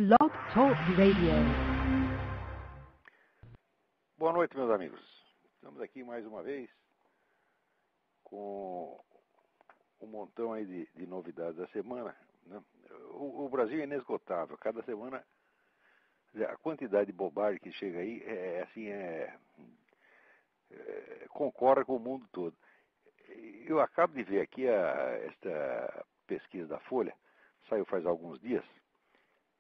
Blog Talk Radio. Boa noite, meus amigos. Estamos aqui mais uma vez com um montão aí de novidades da semana, né? O Brasil é inesgotável. Cada semana a quantidade de bobagem que chega aí concorre com o mundo todo. Eu acabo de ver aqui esta pesquisa da Folha, saiu faz alguns dias,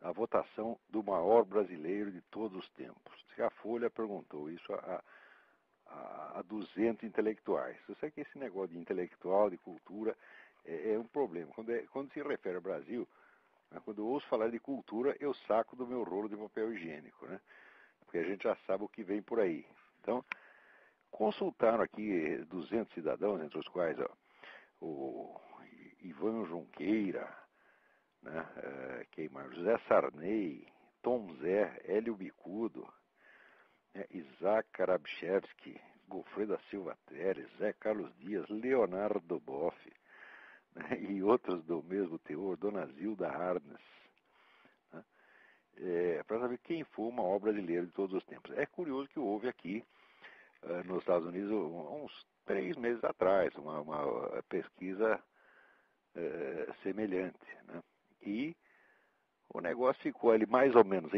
a votação do maior brasileiro de todos os tempos. A Folha perguntou isso a 200 intelectuais. Eu sei que esse negócio de intelectual, de cultura, é um problema. Quando se refere ao Brasil, né, quando eu ouço falar de cultura, eu saco do meu rolo de papel higiênico, né? Porque a gente já sabe o que vem por aí. Então, consultaram aqui 200 cidadãos, entre os quais o Ivan Junqueira, né, quem mais? José Sarney, Tom Zé, Hélio Bicudo, Isaac Karabchevski, Gofredo da Silva Teres, Zé Carlos Dias, Leonardo Boff, né, e outros do mesmo teor, Dona Zilda Harnes, né, para saber quem foi o maior brasileiro de todos os tempos. É curioso que houve aqui, nos Estados Unidos, uns 3 meses atrás, uma pesquisa semelhante, né? E o negócio ficou ali mais ou menos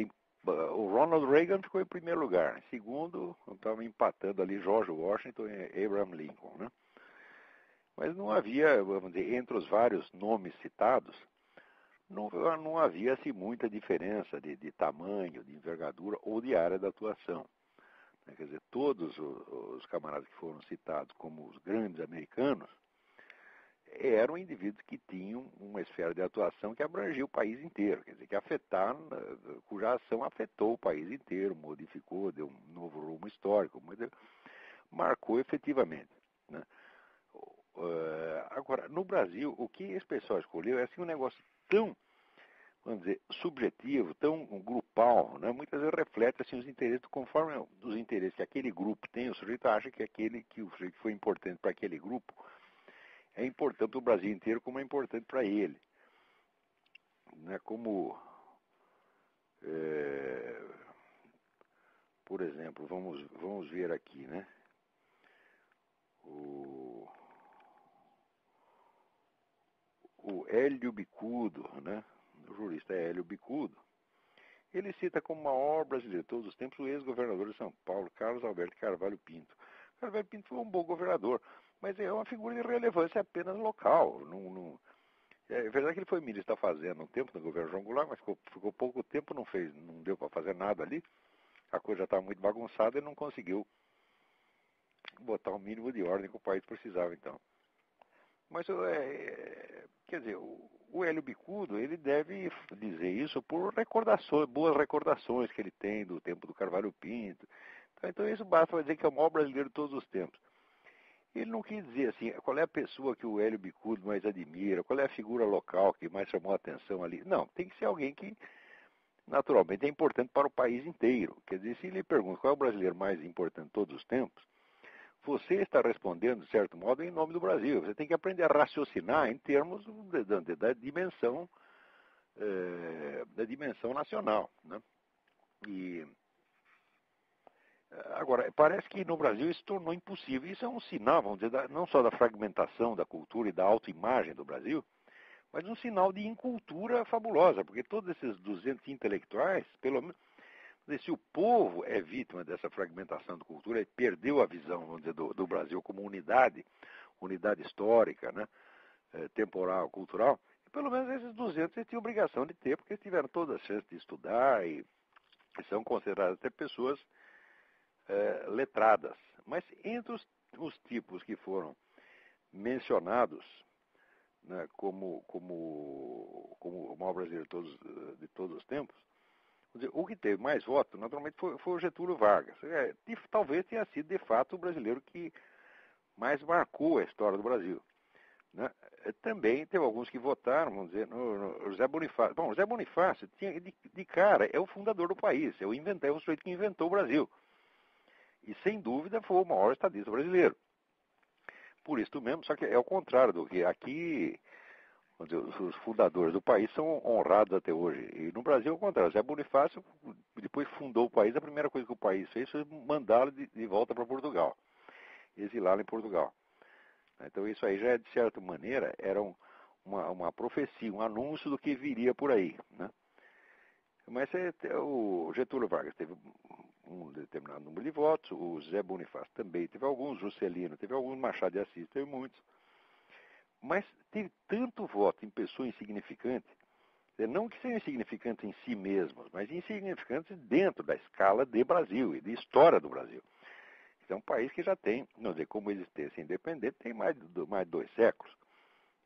o Ronald Reagan ficou em primeiro lugar. Em segundo, estavam empatando ali George Washington e Abraham Lincoln, né? Mas não havia, vamos dizer, entre os vários nomes citados, não havia assim, muita diferença de tamanho, de envergadura ou de área de atuação. Quer dizer, todos os camaradas que foram citados como os grandes americanos eram indivíduos que tinham uma esfera de atuação que abrangia o país inteiro, quer dizer, cuja ação afetou o país inteiro, modificou, deu um novo rumo histórico, marcou efetivamente, né? Agora, no Brasil, o que esse pessoal escolheu é assim, um negócio tão, vamos dizer, subjetivo, tão grupal, né? Muitas vezes reflete assim, os interesses, conforme os interesses que aquele grupo tem, o sujeito acha que o sujeito que foi importante para aquele grupo é importante para o Brasil inteiro, como é importante para ele. Né? Como, por exemplo, vamos ver aqui, né? O Hélio Bicudo, né? O jurista Hélio Bicudo, ele cita como maior brasileiro de todos os tempos o ex-governador de São Paulo, Carlos Alberto Carvalho Pinto. Carvalho Pinto foi um bom governador, mas é uma figura de relevância apenas local. É verdade que ele foi ministro da Fazenda um tempo no governo João Goulart, mas ficou pouco tempo, não deu para fazer nada ali. A coisa já estava muito bagunçada e não conseguiu botar o mínimo de ordem que o país precisava, então. Mas, quer dizer, o Hélio Bicudo, ele deve dizer isso por boas recordações que ele tem do tempo do Carvalho Pinto. Então isso basta para dizer que é o maior brasileiro de todos os tempos. Ele não quis dizer assim, qual é a pessoa que o Hélio Bicudo mais admira, qual é a figura local que mais chamou a atenção ali. Não, tem que ser alguém que, naturalmente, é importante para o país inteiro. Quer dizer, se ele pergunta qual é o brasileiro mais importante de todos os tempos, você está respondendo, de certo modo, em nome do Brasil. Você tem que aprender a raciocinar em termos da dimensão nacional, né? E agora, parece que no Brasil isso tornou impossível. Isso é um sinal, vamos dizer, não só da fragmentação da cultura e da autoimagem do Brasil, mas um sinal de incultura fabulosa, porque todos esses 200 intelectuais, pelo menos, se o povo é vítima dessa fragmentação da cultura e perdeu a visão, vamos dizer, do Brasil como unidade histórica, né, temporal, cultural, pelo menos esses 200 eles tinham obrigação de ter, porque eles tiveram toda a chance de estudar e são consideradas até pessoas letradas. Mas entre os tipos que foram mencionados, né, como o maior brasileiro de todos os tempos, o que teve mais votos, naturalmente, foi o Getúlio Vargas. Talvez tenha sido, de fato, o brasileiro que mais marcou a história do Brasil. Né? Também teve alguns que votaram, vamos dizer, no José Bonifácio. Bom, José Bonifácio, de cara, é o fundador do país, é o sujeito que inventou o Brasil. E, sem dúvida, foi o maior estadista brasileiro. Por isso mesmo, só que é o contrário do que aqui os fundadores do país são honrados até hoje. E no Brasil, ao contrário, Zé Bonifácio, depois fundou o país, a primeira coisa que o país fez foi mandá-lo de volta para Portugal, exilá-lo em Portugal. Então isso aí já, de certa maneira, era uma profecia, um anúncio do que viria por aí, né? Mas o Getúlio Vargas teve um determinado número de votos, o Zé Bonifácio também teve alguns, Juscelino teve alguns, Machado de Assis teve muitos. Mas teve tanto voto em pessoa insignificante, não que sejam insignificantes em si mesmos, mas insignificantes dentro da escala de Brasil e de história do Brasil. É um país que já tem, não dizer, como existência independente, tem mais de 2 séculos.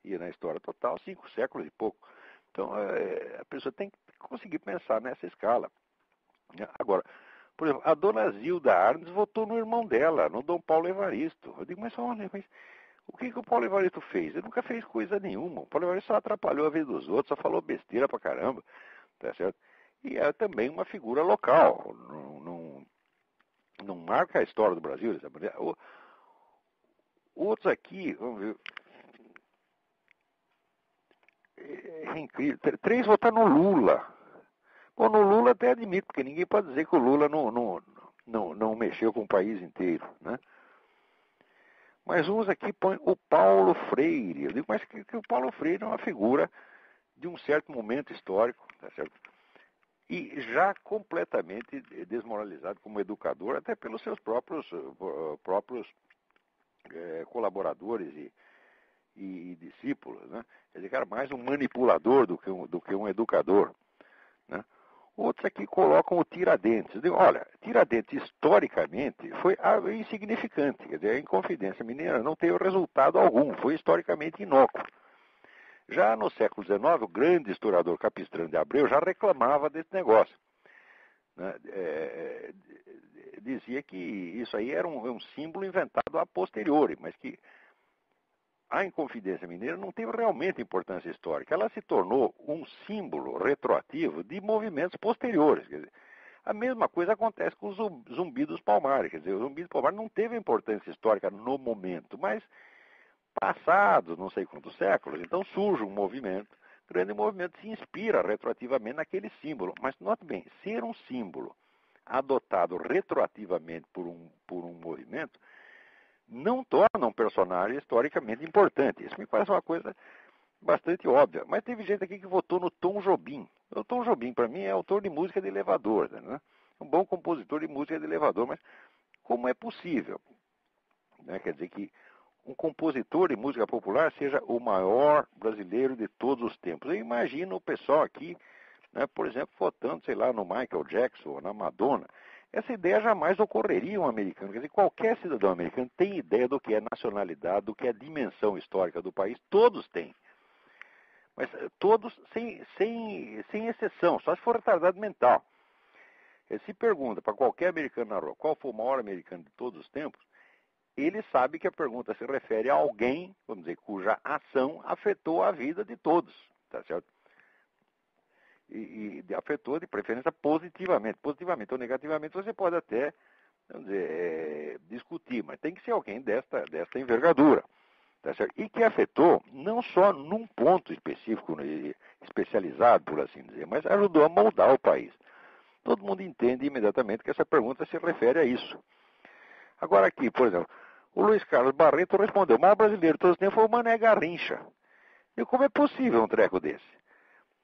E na história total, 5 séculos e pouco. Então, a pessoa tem que conseguir pensar nessa escala. Agora, por exemplo, a dona Zilda Arnes votou no irmão dela, no Dom Paulo Evaristo. Eu digo, mas olha, o que o Paulo Evaristo fez? Ele nunca fez coisa nenhuma. O Paulo Evaristo só atrapalhou a vida dos outros, só falou besteira pra caramba. Tá certo? E é também uma figura local. Não marca a história do Brasil dessa maneira. Outros aqui, vamos ver. É incrível. 3 votaram no Lula. Bom, no Lula até admito, porque ninguém pode dizer que o Lula não mexeu com o país inteiro, né? Mas uns aqui põem o Paulo Freire. Eu digo, mas que o Paulo Freire é uma figura de um certo momento histórico, tá certo? E já completamente desmoralizado como educador, até pelos seus próprios colaboradores e discípulos, né? Quer dizer, era mais um manipulador do que um educador, né? Outros aqui colocam o Tiradentes. Eu digo, olha, Tiradentes historicamente foi insignificante, quer dizer, a Inconfidência Mineira não teve resultado algum, foi historicamente inócuo. Já no século XIX, o grande historiador Capistrano de Abreu já reclamava desse negócio, né? Dizia que isso aí era um símbolo inventado a posteriori, mas que a Inconfidência Mineira não teve realmente importância histórica. Ela se tornou um símbolo retroativo de movimentos posteriores. Quer dizer, a mesma coisa acontece com o Zumbi dos Palmares. Quer dizer, o Zumbi dos Palmares não teve importância histórica no momento, mas passados não sei quantos séculos, então surge um movimento, grande movimento se inspira retroativamente naquele símbolo. Mas note bem, ser um símbolo adotado retroativamente por um movimento não torna um personagem historicamente importante. Isso me parece uma coisa bastante óbvia. Mas teve gente aqui que votou no Tom Jobim. O Tom Jobim, para mim, é autor de música de elevador, né? Um bom compositor de música de elevador, mas como é possível, né? Quer dizer que um compositor de música popular seja o maior brasileiro de todos os tempos. Eu imagino o pessoal aqui, né, por exemplo, votando, sei lá, no Michael Jackson ou na Madonna. Essa ideia jamais ocorreria um americano. Quer dizer, qualquer cidadão americano tem ideia do que é nacionalidade, do que é dimensão histórica do país. Todos têm. Mas todos sem exceção, só se for retardado mental. Se pergunta para qualquer americano na rua qual foi o maior americano de todos os tempos, ele sabe que a pergunta se refere a alguém, vamos dizer, cuja ação afetou a vida de todos, tá certo? E afetou de preferência positivamente. Positivamente ou negativamente você pode até, vamos dizer, discutir, mas tem que ser alguém desta envergadura, tá certo? E que afetou não só num ponto específico, especializado, por assim dizer, mas ajudou a moldar o país. Todo mundo entende imediatamente que essa pergunta se refere a isso. Agora aqui, por exemplo, o Luiz Carlos Barreto respondeu, o maior brasileiro de todos os tempos foi o Mané Garrincha. E como é possível um treco desse?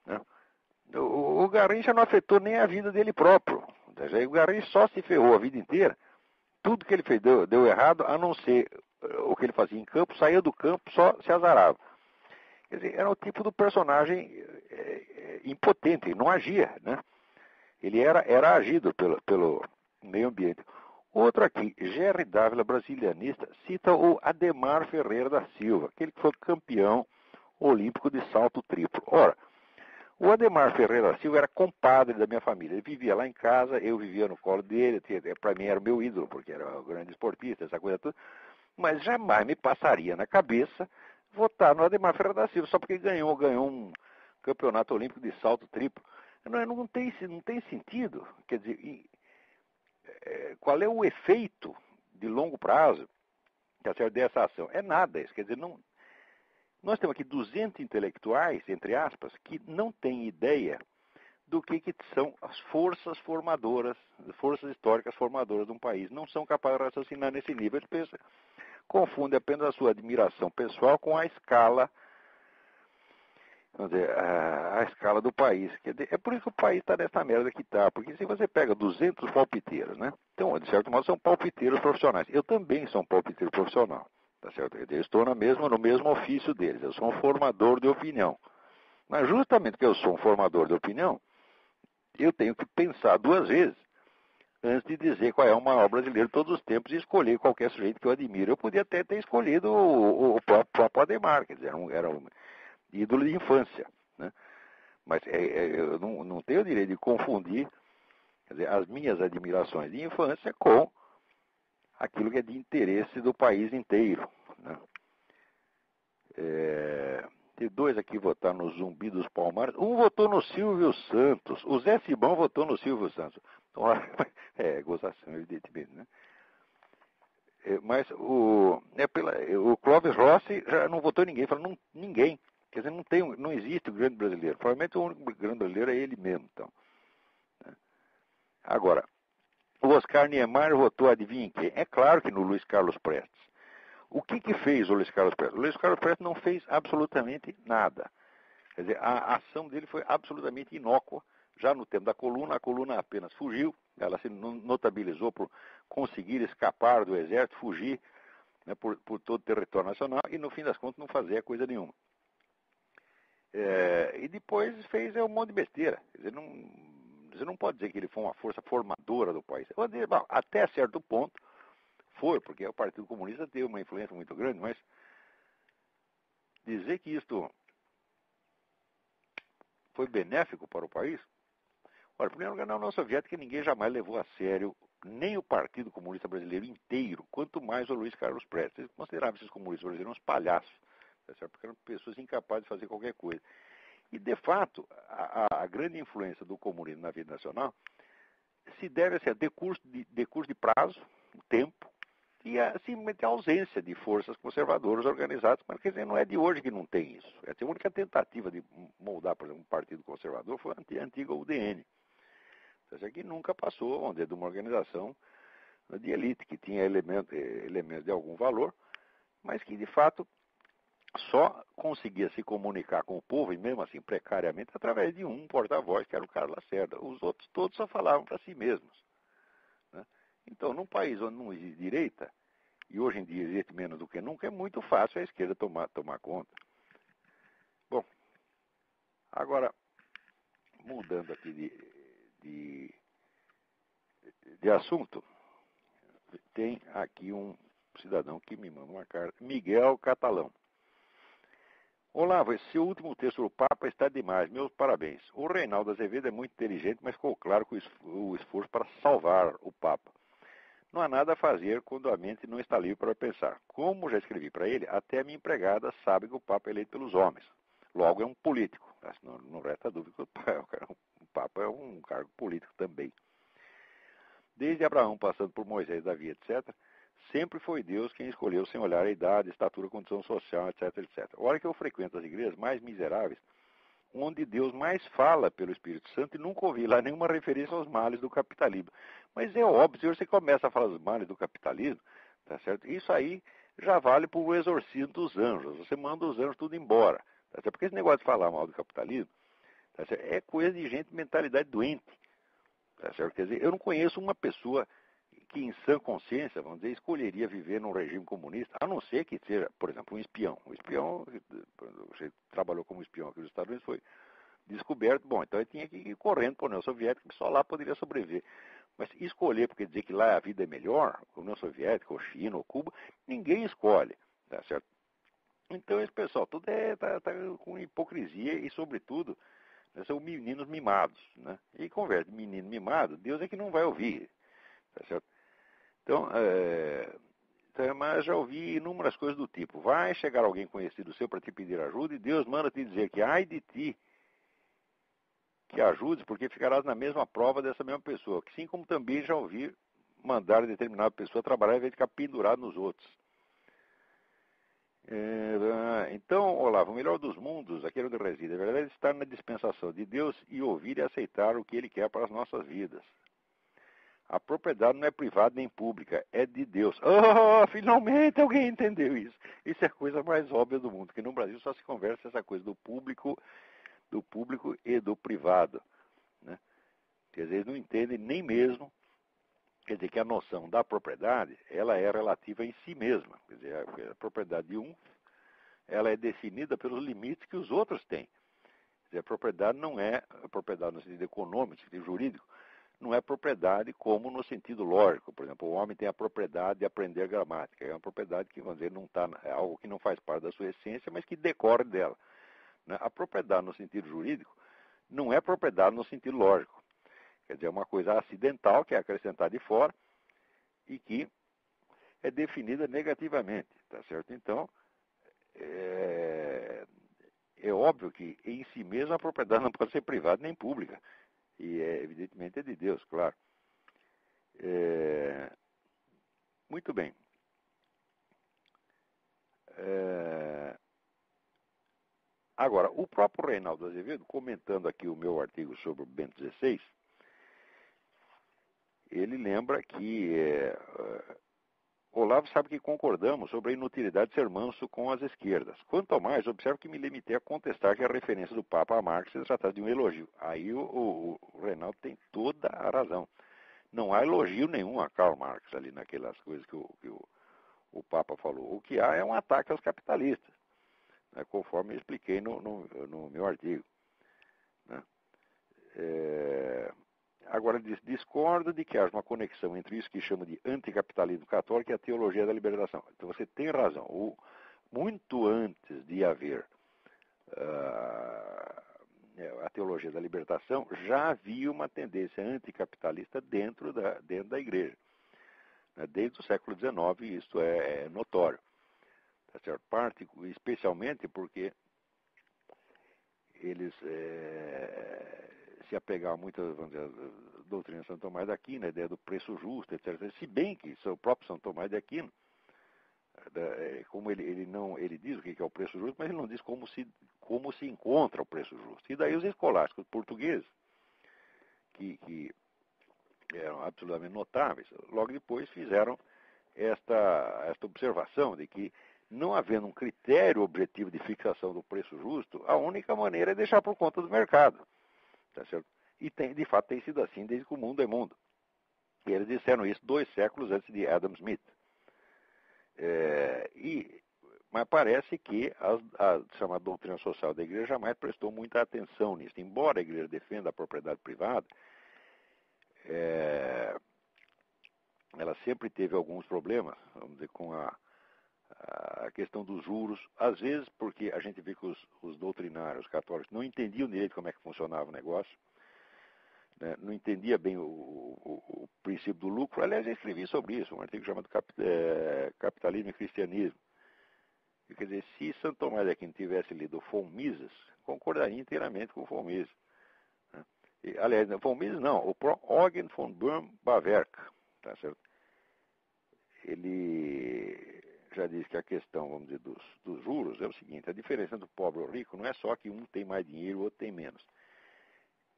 Né? O Garrincha não afetou nem a vida dele próprio. O Garrincha só se ferrou a vida inteira. Tudo que ele fez deu errado, a não ser o que ele fazia em campo, saía do campo, só se azarava. Quer dizer, era o tipo do personagem impotente, ele não agia, né? Ele era agido pelo meio ambiente. Outro aqui, Gerry Dávila, brasilianista, cita o Ademar Ferreira da Silva, aquele que foi campeão olímpico de salto triplo. Ora, o Ademar Ferreira da Silva era compadre da minha família. Ele vivia lá em casa, eu vivia no colo dele, para mim era o meu ídolo, porque era um grande esportista, essa coisa toda. Mas jamais me passaria na cabeça votar no Ademar Ferreira da Silva, só porque ganhou um campeonato olímpico de salto triplo. Não tem sentido. Quer dizer, qual é o efeito de longo prazo dessa ação? É nada isso. Quer dizer, Nós temos aqui 200 intelectuais, entre aspas, que não têm ideia do que são as forças formadoras, forças históricas formadoras de um país. Não são capazes de raciocinar nesse nível. Eles pensam, confundem apenas a sua admiração pessoal com a escala, vamos dizer, a escala do país. É por isso que o país está nessa merda que está. Porque se você pega 200 palpiteiros, né? Então, de certo modo, são palpiteiros profissionais. Eu também sou um palpiteiro profissional. Tá certo? Eu estou no mesmo ofício deles. Eu sou um formador de opinião. Mas justamente porque eu sou um formador de opinião, eu tenho que pensar duas vezes antes de dizer qual é o maior brasileiro de todos os tempos e escolher qualquer sujeito que eu admiro. Eu podia até ter escolhido o próprio Adhemar, quer dizer, era um ídolo de infância. Né? Mas eu não tenho o direito de confundir, quer dizer, as minhas admirações de infância com aquilo que é de interesse do país inteiro. Né? Tem dois aqui que votaram no Zumbi dos Palmares. Um votou no Silvio Santos. O Zé Simão votou no Silvio Santos. Gozação, evidentemente, né? Mas o Clóvis Rossi já não votou em ninguém. Falou, ninguém. Quer dizer, não existe o grande brasileiro. Provavelmente o único grande brasileiro é ele mesmo. Então, né? Agora, o Oscar Niemeyer votou, adivinha em quem? É claro que no Luiz Carlos Prestes. O que fez o Luiz Carlos Prestes? O Luiz Carlos Prestes não fez absolutamente nada. Quer dizer, a ação dele foi absolutamente inócua. Já no tempo da coluna, a coluna apenas fugiu. Ela se notabilizou por conseguir escapar do exército, fugir, né, por todo o território nacional e, no fim das contas, não fazer coisa nenhuma. E depois fez um monte de besteira. Quer dizer, você não pode dizer que ele foi uma força formadora do país. Eu vou dizer, bom, até certo ponto foi, porque o Partido Comunista teve uma influência muito grande, mas dizer que isto foi benéfico para o país? Olha, em primeiro lugar, na União Soviética ninguém jamais levou a sério nem o Partido Comunista Brasileiro inteiro, quanto mais o Luiz Carlos Prestes. Eles consideravam esses comunistas brasileiros uns palhaços, tá certo? Porque eram pessoas incapazes de fazer qualquer coisa. E, de fato, a grande influência do comunismo na vida nacional se deve a decurso de prazo, o tempo, e simplesmente a ausência de forças conservadoras organizadas. Mas, quer dizer, não é de hoje que não tem isso. A única tentativa de moldar, por exemplo, um partido conservador foi a antiga UDN. Isso aqui nunca passou, vamos dizer, de uma organização de elite, que tinha elementos de algum valor, mas que, de fato, só conseguia se comunicar com o povo, e mesmo assim precariamente, através de um porta-voz, que era o Carlos Lacerda. Os outros todos só falavam para si mesmos. Né? Então, num país onde não existe direita, e hoje em dia existe menos do que nunca, é muito fácil a esquerda tomar conta. Bom, agora, mudando aqui de assunto, tem aqui um cidadão que me manda uma carta, Miguel Catalão. Olá, esse último texto do Papa está demais, meus parabéns. O Reinaldo Azevedo é muito inteligente, mas ficou claro com o esforço para salvar o Papa. Não há nada a fazer quando a mente não está livre para pensar. Como já escrevi para ele, até a minha empregada sabe que o Papa é eleito pelos homens. Logo é um político. Não resta dúvida que o Papa é um cargo político também. Desde Abraão, passando por Moisés, Davi, etc., sempre foi Deus quem escolheu sem olhar a idade, estatura, condição social, etc, etc. A hora que eu frequento as igrejas mais miseráveis, onde Deus mais fala pelo Espírito Santo, e nunca ouvi lá nenhuma referência aos males do capitalismo. Mas é óbvio, se você começa a falar dos males do capitalismo, tá certo? Isso aí já vale para o exorcismo dos anjos. Você manda os anjos tudo embora. Tá certo? Porque esse negócio de falar mal do capitalismo, tá certo? É coisa de gente de mentalidade doente. Tá certo? Quer dizer, eu não conheço uma pessoa que, em sã consciência, vamos dizer, escolheria viver num regime comunista, a não ser que seja, por exemplo, um espião. O espião, você trabalhou como espião aqui nos Estados Unidos, foi descoberto, bom, então ele tinha que ir correndo para a União Soviética, que só lá poderia sobreviver. Mas escolher, porque dizer que lá a vida é melhor, a União Soviética, ou China, ou Cuba, ninguém escolhe, tá certo? Então esse pessoal, tudo tá com hipocrisia e, sobretudo, são meninos mimados, né? E conversa de menino mimado, Deus é que não vai ouvir, tá certo? Então, mas já ouvi inúmeras coisas do tipo, vai chegar alguém conhecido seu para te pedir ajuda e Deus manda te dizer que ai de ti que ajudes, porque ficarás na mesma prova dessa mesma pessoa, assim como também já ouvi mandar determinada pessoa trabalhar em vez de ficar pendurado nos outros. Então, Olavo, o melhor dos mundos, aquele onde reside, a verdade é estar na dispensação de Deus e ouvir e aceitar o que Ele quer para as nossas vidas. A propriedade não é privada nem pública, é de Deus. Oh, finalmente alguém entendeu isso. Isso é a coisa mais óbvia do mundo, que no Brasil só se conversa essa coisa do público e do privado, né? Quer dizer, eles não entendem nem mesmo, quer dizer, que a noção da propriedade, ela é relativa em si mesma. Quer dizer, a propriedade de um, ela é definida pelos limites que os outros têm. Quer dizer, a propriedade não é a propriedade no sentido econômico, no sentido jurídico, não é propriedade como no sentido lógico. Por exemplo, o homem tem a propriedade de aprender gramática. É uma propriedade que, vamos dizer, não tá, é algo que não faz parte da sua essência, mas que decorre dela, né? A propriedade no sentido jurídico não é propriedade no sentido lógico. Quer dizer, é uma coisa acidental, que é acrescentada de fora, e que é definida negativamente, tá certo? Então, é óbvio que em si mesma a propriedade não pode ser privada nem pública. E evidentemente é de Deus, claro. Muito bem. Agora, o próprio Reinaldo Azevedo, comentando aqui o meu artigo sobre o Bento XVI, ele lembra que Olavo sabe que concordamos sobre a inutilidade de ser manso com as esquerdas. Quanto ao mais, observo que me limitei a contestar que a referência do Papa a Marx se trata de um elogio. Aí o Reinaldo tem toda a razão. Não há elogio nenhum a Karl Marx ali naquelas coisas que o Papa falou. O que há é um ataque aos capitalistas, né, conforme eu expliquei no meu artigo, né? Agora, discordo de que haja uma conexão entre isso que chama de anticapitalismo católico e a teologia da libertação. Então você tem razão. Muito antes de haver a teologia da libertação, já havia uma tendência anticapitalista dentro da igreja. Desde o século XIX isso é notório. Tá certo? Parte, especialmente porque eles se apegavam muito, vamos dizer, à doutrina de São Tomás de Aquino, a ideia do preço justo, etc. Se bem que o próprio São Tomás de Aquino, como ele diz o que é o preço justo, mas ele não diz como se encontra o preço justo. E daí os escolásticos portugueses, que eram absolutamente notáveis, logo depois fizeram esta observação de que, não havendo um critério objetivo de fixação do preço justo, a única maneira é deixar por conta do mercado. Tá certo? E de fato tem sido assim desde que o mundo é mundo. E eles disseram isso 2 séculos antes de Adam Smith. Mas parece que a chamada doutrina social da igreja jamais prestou muita atenção nisso. Embora a igreja defenda a propriedade privada, ela sempre teve alguns problemas, vamos dizer, com a questão dos juros, às vezes porque a gente vê que os doutrinários católicos não entendiam direito como é que funcionava o negócio, né? Não entendia bem o princípio do lucro. Aliás, eu escrevi sobre isso, um artigo chamado Capitalismo e Cristianismo. Quer dizer, se Santo Tomás de Aquino tivesse lido von Mises, concordaria inteiramente com von Mises, né? Aliás, von Mises não, o Eugen von Böhm-Bawerk, tá certo? Ele já diz que a questão, vamos dizer, dos juros é o seguinte: a diferença do pobre e o rico não é só que um tem mais dinheiro e o outro tem menos.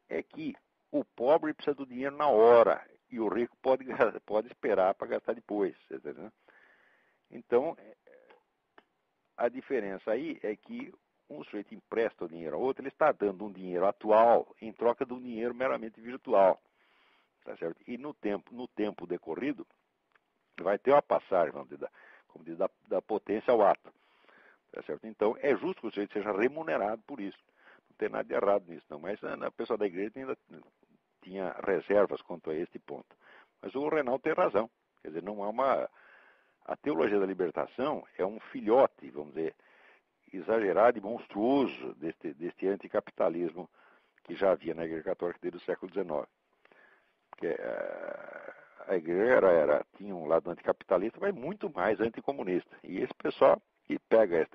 É que o pobre precisa do dinheiro na hora e o rico pode esperar para gastar depois. Entendeu? Então, a diferença aí é que um sujeito empresta o dinheiro ao outro, ele está dando um dinheiro atual em troca de um dinheiro meramente virtual. Tá certo? E no tempo decorrido, vai ter uma passagem, vamos dizer, como diz, da potência ao ato. Tá certo? Então, é justo que o sujeito seja remunerado por isso. Não tem nada de errado nisso, não. Mas a pessoa da igreja ainda tinha reservas quanto a este ponto. Mas o Reinaldo tem razão. Quer dizer, não há uma... A teologia da libertação é um filhote, vamos dizer, exagerado e monstruoso deste anticapitalismo que já havia na Igreja Católica desde o século XIX. Porque a igreja tinha um lado anticapitalista, mas muito mais anticomunista. E esse pessoal que pega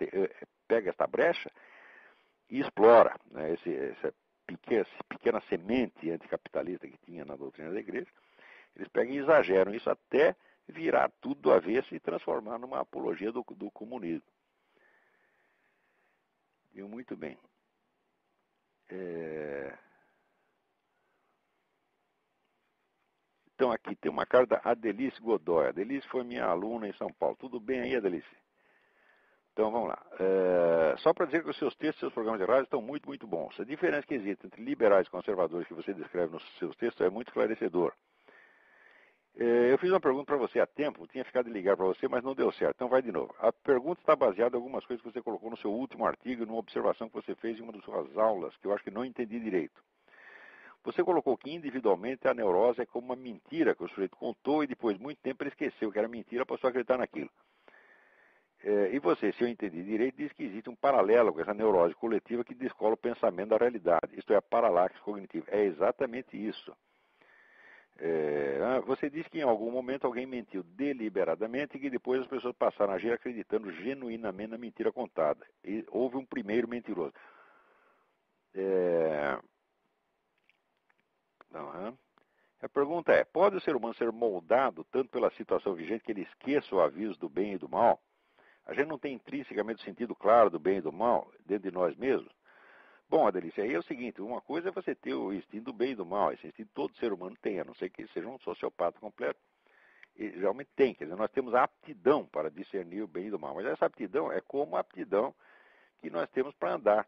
esta brecha e explora, né, essa pequena semente anticapitalista que tinha na doutrina da igreja, eles pegam e exageram isso até virar tudo do avesso e transformar numa apologia do comunismo. Digo, muito bem. Então aqui tem uma carta da Adelice Godoy. A Adelice foi minha aluna em São Paulo. Tudo bem aí, Adelice? Então vamos lá. Só para dizer que os seus textos e seus programas de rádio estão muito, muito bons. A diferença que existe entre liberais e conservadores que você descreve nos seus textos é muito esclarecedor. Eu fiz uma pergunta para você há tempo, tinha ficado de ligar para você, mas não deu certo. Então vai de novo. A pergunta está baseada em algumas coisas que você colocou no seu último artigo e numa observação que você fez em uma das suas aulas, que eu acho que não entendi direito. Você colocou que individualmente a neurose é como uma mentira que o sujeito contou e depois de muito tempo ele esqueceu que era mentira, passou a acreditar naquilo. E você, se eu entendi direito, diz que existe um paralelo com essa neurose coletiva que descola o pensamento da realidade. Isto é, a paralaxe cognitiva. É exatamente isso. Você diz que em algum momento alguém mentiu deliberadamente e que depois as pessoas passaram a agir acreditando genuinamente na mentira contada. E houve um primeiro mentiroso. A pergunta é, pode o ser humano ser moldado tanto pela situação vigente que ele esqueça o aviso do bem e do mal? A gente não tem intrinsecamente o sentido claro do bem e do mal dentro de nós mesmos? Bom, Adelice, aí é o seguinte, uma coisa é você ter o instinto do bem e do mal, esse instinto todo ser humano tem, a não ser que seja um sociopata completo. E geralmente tem, quer dizer, nós temos a aptidão para discernir o bem e do mal, mas essa aptidão é como a aptidão que nós temos para andar.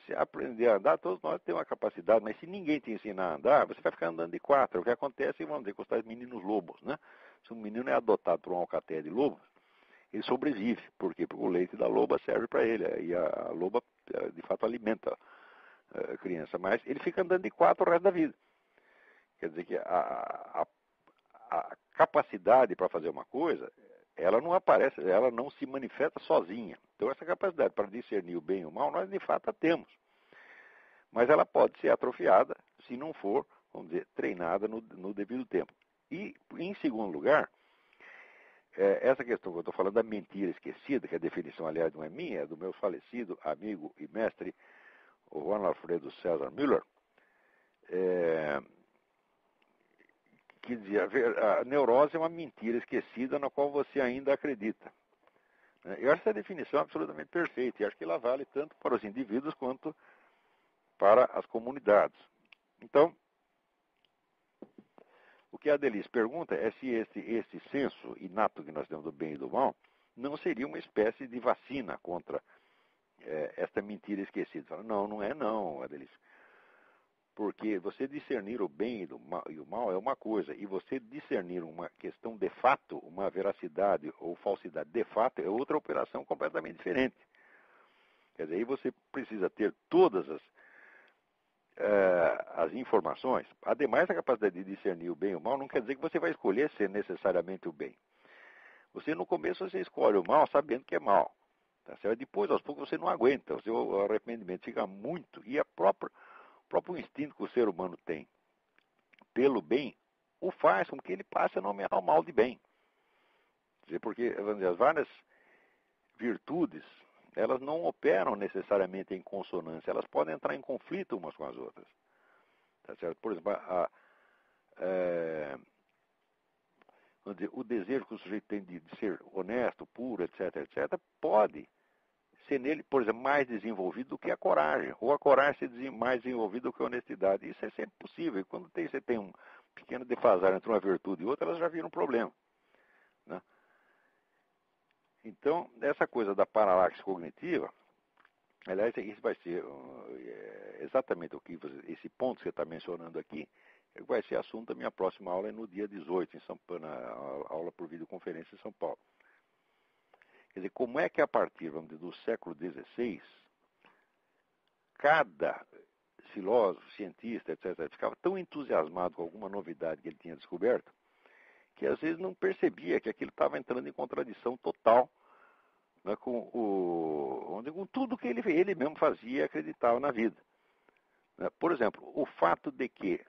Se aprender a andar, todos nós temos uma capacidade, mas se ninguém te ensinar a andar, você vai ficar andando de quatro. O que acontece, vamos dizer, com os tais meninos lobos, né? Se um menino é adotado por uma alcateia de lobos, ele sobrevive. Por quê? Porque o leite da loba serve para ele. E a loba, de fato, alimenta a criança. Mas ele fica andando de quatro o resto da vida. Quer dizer que a capacidade para fazer uma coisa, ela não aparece, ela não se manifesta sozinha. Então, essa capacidade para discernir o bem e o mal, nós de fato a temos. Mas ela pode ser atrofiada se não for, vamos dizer, treinada no devido tempo. E, em segundo lugar, essa questão que eu estou falando da mentira esquecida, que a definição, aliás, não é minha, é do meu falecido amigo e mestre, o Juan Alfredo César Müller, que dizia, a neurose é uma mentira esquecida na qual você ainda acredita. Eu acho essa definição absolutamente perfeita, e acho que ela vale tanto para os indivíduos quanto para as comunidades. Então, o que a Adelice pergunta é se esse senso inato que nós temos do bem e do mal não seria uma espécie de vacina contra esta mentira esquecida. Fala, não é não, Adelice. Porque você discernir o bem e o mal é uma coisa, e você discernir uma questão de fato, uma veracidade ou falsidade de fato, é outra operação completamente diferente. Quer dizer, aí você precisa ter todas as informações. Ademais, a capacidade de discernir o bem e o mal não quer dizer que você vai escolher ser necessariamente o bem. Você, no começo, você escolhe o mal sabendo que é mal. Tá certo? Depois, aos poucos, você não aguenta. O seu arrependimento fica muito. E o próprio instinto que o ser humano tem pelo bem o faz com que ele passe a nomear o mal de bem. Quer dizer, porque vamos dizer, as várias virtudes, elas não operam necessariamente em consonância. Elas podem entrar em conflito umas com as outras. Tá certo? Por exemplo, vamos dizer, o desejo que o sujeito tem de ser honesto, puro, etc., pode ser nele, por exemplo, mais desenvolvido do que a coragem, ou a coragem ser mais desenvolvida do que a honestidade. Isso é sempre possível. E quando você tem um pequeno defasar entre uma virtude e outra, elas já viram um problema. Né? Então, essa coisa da paralaxe cognitiva, aliás, isso vai ser exatamente esse ponto que você está mencionando aqui, vai ser assunto da minha próxima aula no dia 18, na aula por videoconferência em São Paulo. Quer dizer, como é que a partir, vamos dizer, do século XVI, cada filósofo, cientista, etc., ficava tão entusiasmado com alguma novidade que ele tinha descoberto, que às vezes não percebia que aquilo estava entrando em contradição total, né, com tudo que ele mesmo fazia e acreditava na vida. Né? Por exemplo, o fato de que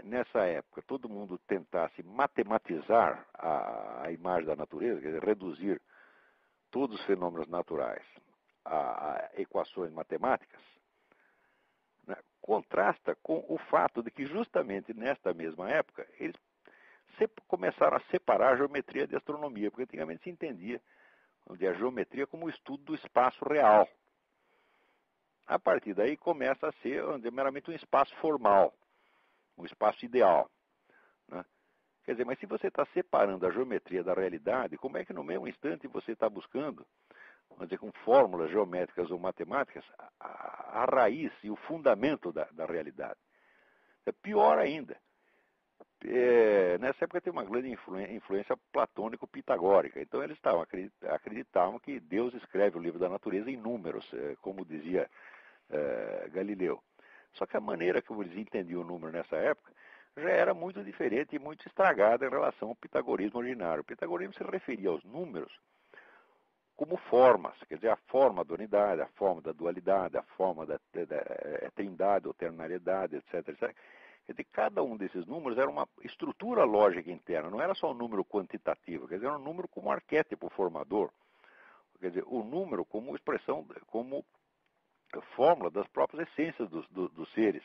nessa época todo mundo tentasse matematizar a imagem da natureza, quer dizer, reduzir todos os fenômenos naturais a equações matemáticas, né, contrasta com o fato de que justamente nesta mesma época eles começaram a separar a geometria de astronomia, porque antigamente se entendia onde a geometria como o estudo do espaço real. A partir daí começa a ser meramente um espaço formal, um espaço ideal. Né? Quer dizer, mas se você está separando a geometria da realidade, como é que no mesmo instante você está buscando, vamos dizer, com fórmulas geométricas ou matemáticas, a raiz e o fundamento da realidade? É pior ainda. Nessa época tem uma grande influência platônico-pitagórica. Então eles acreditavam que Deus escreve o livro da natureza em números, como dizia Galileu. Só que a maneira como eles entendiam o número nessa época já era muito diferente e muito estragada em relação ao pitagorismo originário. O pitagorismo se referia aos números como formas, quer dizer, a forma da unidade, a forma da dualidade, a forma da trindade ou ternariedade, etc, etc. Quer dizer, cada um desses números era uma estrutura lógica interna, não era só um número quantitativo, quer dizer, era um número como arquétipo formador, quer dizer, o número como expressão, como fórmula das próprias essências dos seres.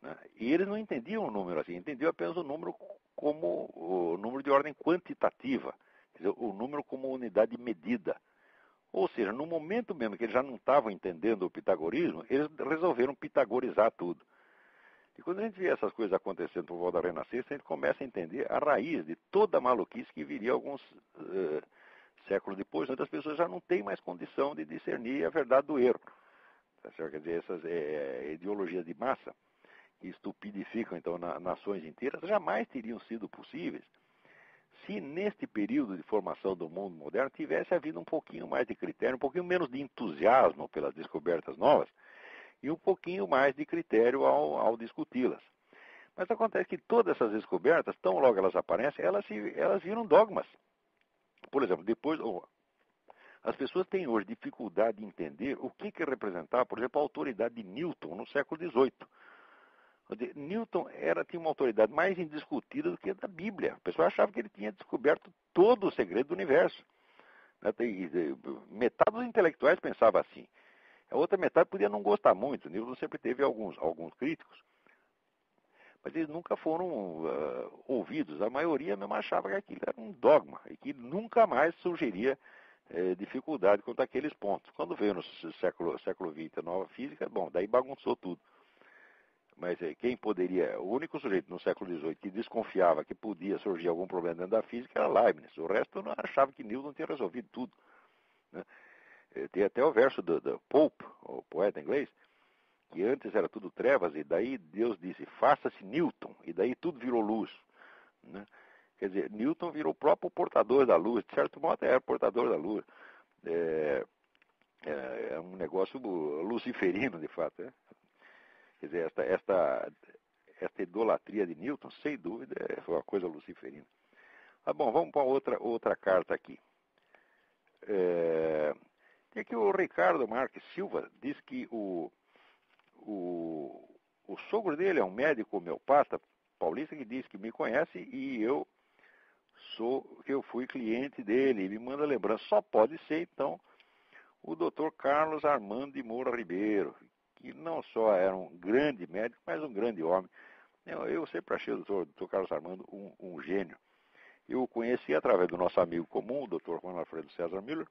Né? E eles não entendiam o número assim, entendiam apenas o número como o número de ordem quantitativa, quer dizer, o número como unidade de medida. Ou seja, no momento mesmo que eles já não estavam entendendo o pitagorismo, eles resolveram pitagorizar tudo. E quando a gente vê essas coisas acontecendo por volta da Renascença, a gente começa a entender a raiz de toda a maluquice que viria alguns séculos depois, onde as pessoas já não têm mais condição de discernir a verdade do erro. Tá certo? Quer dizer, essas ideologias de massa que estupidificam então nações inteiras jamais teriam sido possíveis se neste período de formação do mundo moderno tivesse havido um pouquinho mais de critério, um pouquinho menos de entusiasmo pelas descobertas novas e um pouquinho mais de critério ao discuti-las. Mas acontece que todas essas descobertas, tão logo elas aparecem, elas viram dogmas. Por exemplo, depois, as pessoas têm hoje dificuldade de entender o que representava, por exemplo, a autoridade de Newton no século XVIII. Newton tinha uma autoridade mais indiscutida do que a da Bíblia. O pessoal achava que ele tinha descoberto todo o segredo do universo. Metade dos intelectuais pensava assim. A outra metade podia não gostar muito. Newton sempre teve alguns críticos. Mas eles nunca foram ouvidos. A maioria mesmo achava que aquilo era um dogma e que nunca mais surgiria dificuldade quanto àqueles pontos. Quando veio no século XX a nova física, bom, daí bagunçou tudo. Mas quem poderia... O único sujeito no século XVIII que desconfiava que podia surgir algum problema dentro da física era Leibniz. O resto não achava que Newton tinha resolvido tudo. Né? Tem até o verso do Pope, o poeta inglês, que antes era tudo trevas, e daí Deus disse, faça-se Newton, e daí tudo virou luz. Né? Quer dizer, Newton virou o próprio portador da luz, de certo modo era portador da luz. É um negócio luciferino, de fato. Né? Quer dizer, esta idolatria de Newton, sem dúvida, foi uma coisa luciferina. Ah, bom, vamos para outra carta aqui. Tem aqui o Ricardo Marques Silva, diz que o sogro dele é um médico homeopata paulista que diz que me conhece e eu fui cliente dele. E me manda lembrança. Só pode ser, então, o Dr. Carlos Armando de Moura Ribeiro, que não só era um grande médico, mas um grande homem. Eu sempre achei o Dr. Carlos Armando um gênio. Eu o conheci através do nosso amigo comum, o Dr. Juan Alfredo César Miller,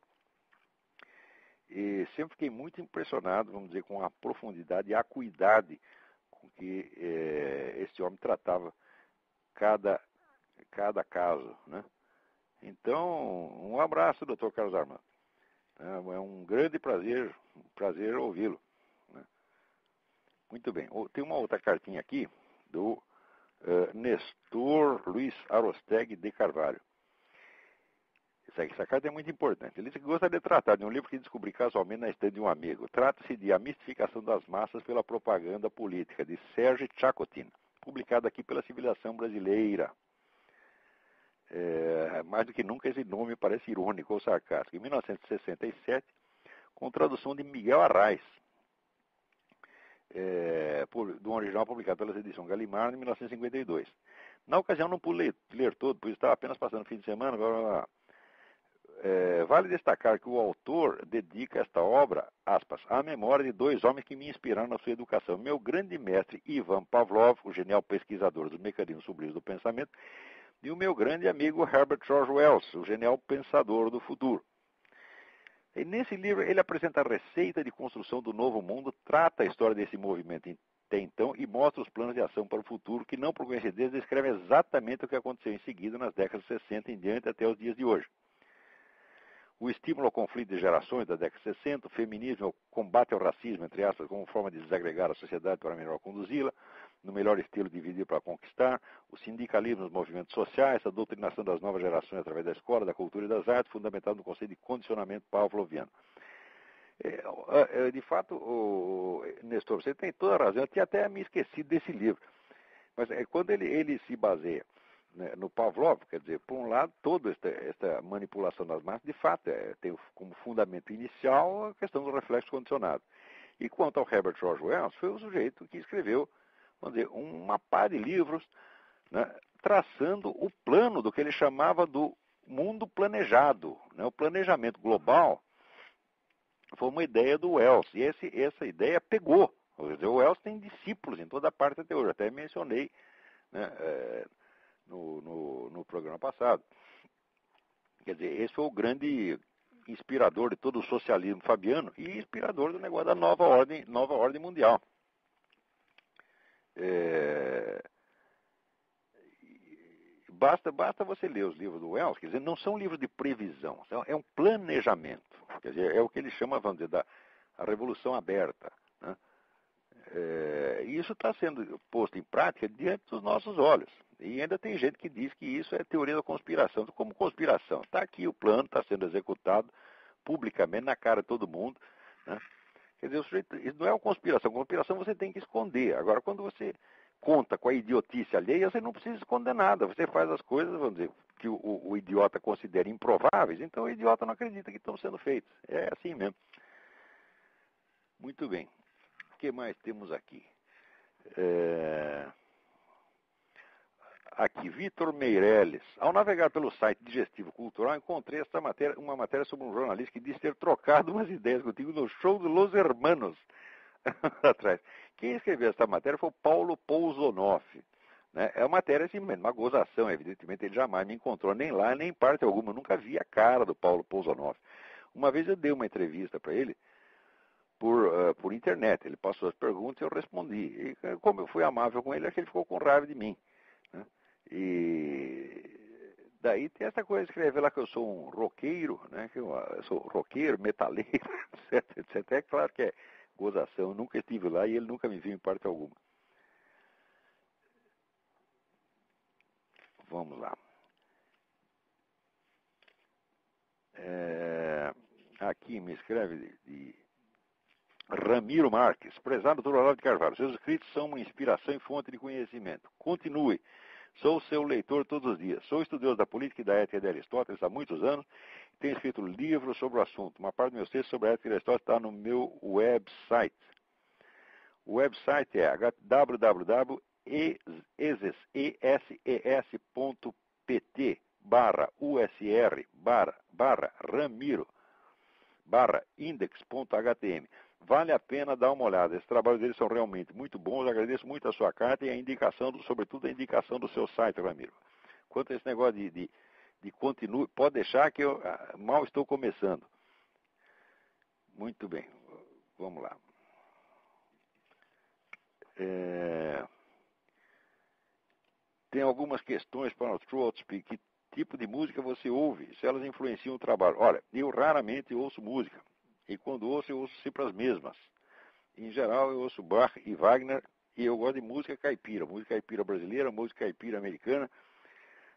e sempre fiquei muito impressionado, vamos dizer, com a profundidade e a acuidade com que esse homem tratava cada caso. Né? Então, um abraço, Dr. Carlos Armando. É um grande prazer ouvi-lo. Né? Muito bem. Tem uma outra cartinha aqui do Nestor Luiz Arosteg de Carvalho. Essa carta é muito importante. Ele disse que gostaria de tratar de um livro que descobri casualmente na estante de um amigo. Trata-se de A Mistificação das Massas pela Propaganda Política, de Serge Chacotin, publicado aqui pela Civilização Brasileira. Mais do que nunca esse nome parece irônico ou sarcástico. Em 1967, com tradução de Miguel Arraes, do original publicado pela edição Gallimard em 1952. Na ocasião não pude ler todo, pois estava apenas passando o fim de semana. Vale destacar que o autor dedica esta obra, aspas, à memória de dois homens que me inspiraram na sua educação. Meu grande mestre Ivan Pavlov, o genial pesquisador dos mecanismos sublimes do pensamento, e o meu grande amigo Herbert George Wells, o genial pensador do futuro. E nesse livro ele apresenta a receita de construção do novo mundo, trata a história desse movimento até então e mostra os planos de ação para o futuro, que não por coincidência descreve exatamente o que aconteceu em seguida nas décadas de 60 em diante até os dias de hoje. O estímulo ao conflito de gerações da década de 60, o feminismo, o combate ao racismo, entre aspas, como forma de desagregar a sociedade para melhor conduzi-la, no melhor estilo dividir para conquistar, o sindicalismo nos movimentos sociais, a doutrinação das novas gerações através da escola, da cultura e das artes, fundamentado no conceito de condicionamento pavloviano. De fato, Nestor, você tem toda a razão, eu tinha até me esquecido desse livro, mas quando ele se baseia, né, no Pavlov, quer dizer, por um lado, toda esta manipulação das massas, de fato, tem como fundamento inicial a questão do reflexo condicionado. E quanto ao Herbert George Wells, foi o sujeito que escreveu, vamos dizer, uma pá de livros, né, traçando o plano do que ele chamava do mundo planejado. Né? O planejamento global foi uma ideia do Wells, e essa ideia pegou. O Wells tem discípulos em toda parte até hoje, até mencionei, né, no programa passado. Quer dizer, esse foi o grande inspirador de todo o socialismo fabiano e inspirador do negócio da nova ordem mundial. Basta você ler os livros do Wells, quer dizer, não são livros de previsão, é um planejamento. Quer dizer, é o que ele chama, vamos dizer, da a revolução aberta. Né? E isso está sendo posto em prática diante dos nossos olhos. E ainda tem gente que diz que isso é teoria da conspiração. Como conspiração? Está aqui o plano, está sendo executado publicamente, na cara de todo mundo. Né? Quer dizer, isso não é uma conspiração. Conspiração você tem que esconder. Agora, quando você conta com a idiotice alheia, você não precisa esconder nada. Você faz as coisas, vamos dizer, que o idiota considera improváveis, então o idiota não acredita que estão sendo feitas. É assim mesmo. Muito bem. O que mais temos aqui? Aqui, Vitor Meirelles. Ao navegar pelo site Digestivo Cultural, encontrei uma matéria sobre um jornalista que disse ter trocado umas ideias contigo no show do Los Hermanos atrás. Quem escreveu essa matéria foi o Paulo Pousonoff. Né? É uma matéria assim, uma gozação, evidentemente ele jamais me encontrou nem lá, nem em parte alguma. Eu nunca vi a cara do Paulo Pousonoff. Uma vez eu dei uma entrevista para ele por internet. Ele passou as perguntas e eu respondi. E como eu fui amável com ele, é que ele ficou com raiva de mim. Né? E daí tem essa coisa de escrever lá que eu sou um roqueiro, né? Que eu sou roqueiro, metaleiro, etc, etc. É claro que é gozação. Eu nunca estive lá e ele nunca me viu em parte alguma. Vamos lá. Aqui me escreve de Ramiro Marques. Prezado Dr. Olavo de Carvalho, seus escritos são uma inspiração e fonte de conhecimento. Continue. Sou seu leitor todos os dias. Sou estudioso da política e da ética de Aristóteles há muitos anos. Tenho escrito livros sobre o assunto. Uma parte dos meus textos sobre a ética de Aristóteles está no meu website. O website é www.exses.pt/Ramiro/index.htm. Vale a pena dar uma olhada. Esses trabalhos deles são realmente muito bons. Eu agradeço muito a sua carta e a indicação, sobretudo a indicação do seu site, Ramiro. Quanto a esse negócio de continue, pode deixar que eu mal estou começando. Muito bem. Vamos lá. Tem algumas questões para o Throat Speak. Que tipo de música você ouve? Se elas influenciam o trabalho? Olha, eu raramente ouço música. E quando ouço, eu ouço sempre as mesmas. Em geral, eu ouço Bach e Wagner. E eu gosto de música caipira. Música caipira brasileira, música caipira americana.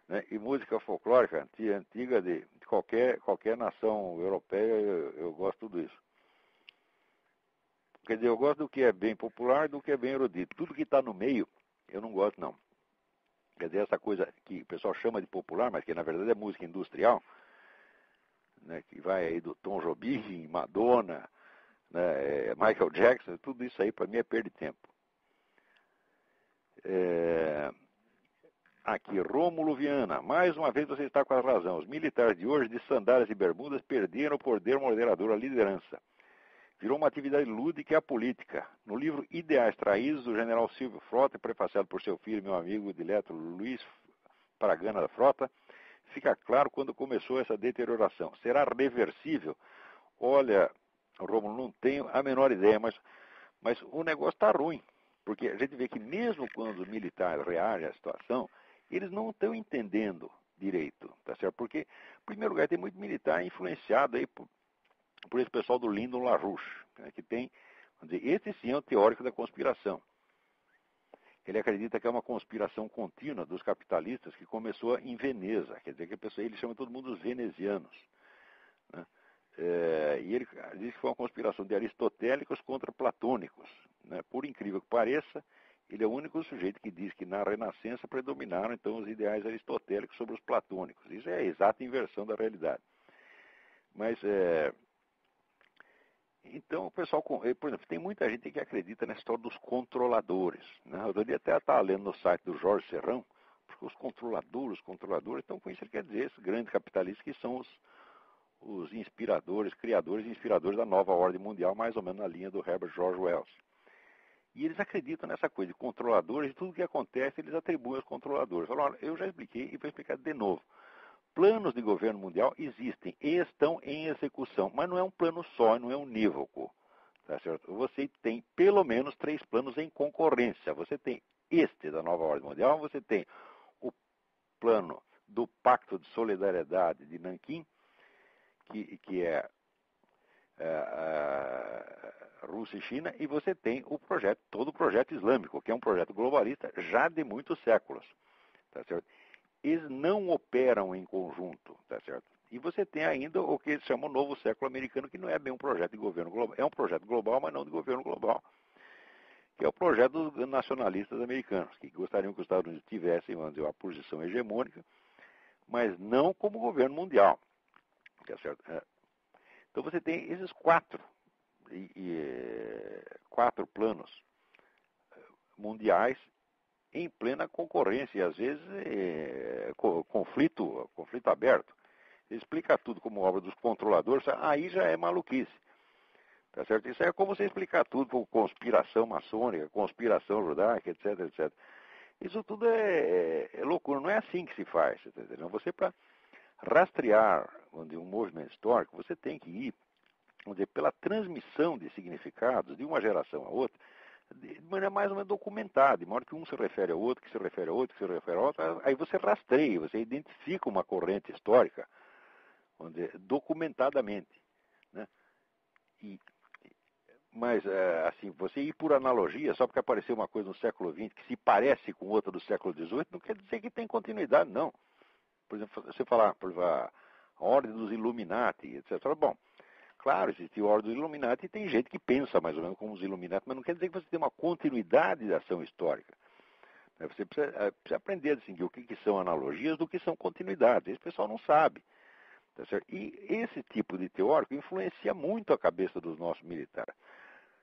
Né? E música folclórica antiga de qualquer nação europeia. Eu gosto de tudo isso. Quer dizer, eu gosto do que é bem popular e do que é bem erudito. Tudo que está no meio, eu não gosto, não. Quer dizer, essa coisa que o pessoal chama de popular, mas que na verdade é música industrial, né, que vai aí do Tom Jobim, Madonna, né, Michael Jackson, tudo isso aí para mim é perda de tempo. Aqui, Rômulo Viana, mais uma vez você está com a razão. Os militares de hoje, de sandálias e bermudas, perderam o poder moderador, a liderança. Virou uma atividade lúdica e a política. No livro Ideais Traídos, do general Silvio Frota, prefaciado por seu filho e meu amigo dileto Luiz Paragana da Frota, fica claro quando começou essa deterioração. Será reversível Olha, Romulo, não tenho a menor ideia, mas o negócio está ruim. Porque a gente vê que mesmo quando os militares reagem à situação, eles não estão entendendo direito, tá certo? Porque, em primeiro lugar, tem muito militar influenciado aí por esse pessoal do Lyndon LaRouche, né, que tem, vamos dizer, esse sim é o teórico da conspiração. Ele acredita que é uma conspiração contínua dos capitalistas que começou em Veneza, quer dizer que a pessoa, ele chama todo mundo os venezianos, né? E ele diz que foi uma conspiração de aristotélicos contra platônicos, né? Por incrível que pareça, ele é o único sujeito que diz que na Renascença predominaram então os ideais aristotélicos sobre os platônicos. Isso é a exata inversão da realidade. Mas, então, o pessoal, por exemplo, tem muita gente que acredita na história dos controladores, né? Eu devia até estar lendo no site do Jorge Serrão, porque os controladores, então com isso ele quer dizer esses grandes capitalistas que são os inspiradores, criadores e inspiradores da nova ordem mundial, mais ou menos na linha do Herbert George Wells. E eles acreditam nessa coisa de controladores, e tudo que acontece eles atribuem aos controladores. Falam, olha, eu já expliquei e vou explicar de novo. Planos de governo mundial existem e estão em execução, mas não é um plano só, não é unívoco. Tá certo? Você tem pelo menos 3 planos em concorrência. Você tem este da nova ordem mundial, você tem o plano do Pacto de Solidariedade de Nanquim, que é Rússia e China, e você tem todo o projeto islâmico, que é um projeto globalista já de muitos séculos. Tá certo? Eles não operam em conjunto, tá certo? E você tem ainda o que eles chamam o novo século americano, que não é bem um projeto de governo global, é um projeto global, mas não de governo global, que é o projeto dos nacionalistas americanos, que gostariam que os Estados Unidos tivessem, vamos dizer, uma posição hegemônica, mas não como governo mundial, tá certo? Então você tem esses 4 planos mundiais em plena concorrência e às vezes conflito aberto. Explica tudo como obra dos controladores, aí já é maluquice. Tá certo? Isso é como você explicar tudo como conspiração maçônica, conspiração judaica, etc, etc. Isso tudo é loucura, não é assim que se faz. Tá entendendo? Você, para rastrear um movimento histórico, você tem que ir, vamos dizer, pela transmissão de significados de uma geração a outra, de maneira mais ou menos documentada, de modo que um se refere ao outro, que se refere ao outro, que se refere ao outro, aí você rastreia, você identifica uma corrente histórica, vamos dizer, documentadamente, né? Mas, assim, você ir por analogia, só porque apareceu uma coisa no século XX que se parece com outra do século XVIII, não quer dizer que tem continuidade, não. Por exemplo, você falar, por exemplo, a Ordem dos Illuminati, etc. Bom, claro, existe a Ordem dos Illuminati e tem gente que pensa mais ou menos como os Illuminati, mas não quer dizer que você tem uma continuidade da ação histórica. Você precisa aprender a distinguir o que são analogias do que são continuidades. Esse pessoal não sabe. Tá certo? E esse tipo de teórico influencia muito a cabeça dos nossos militares.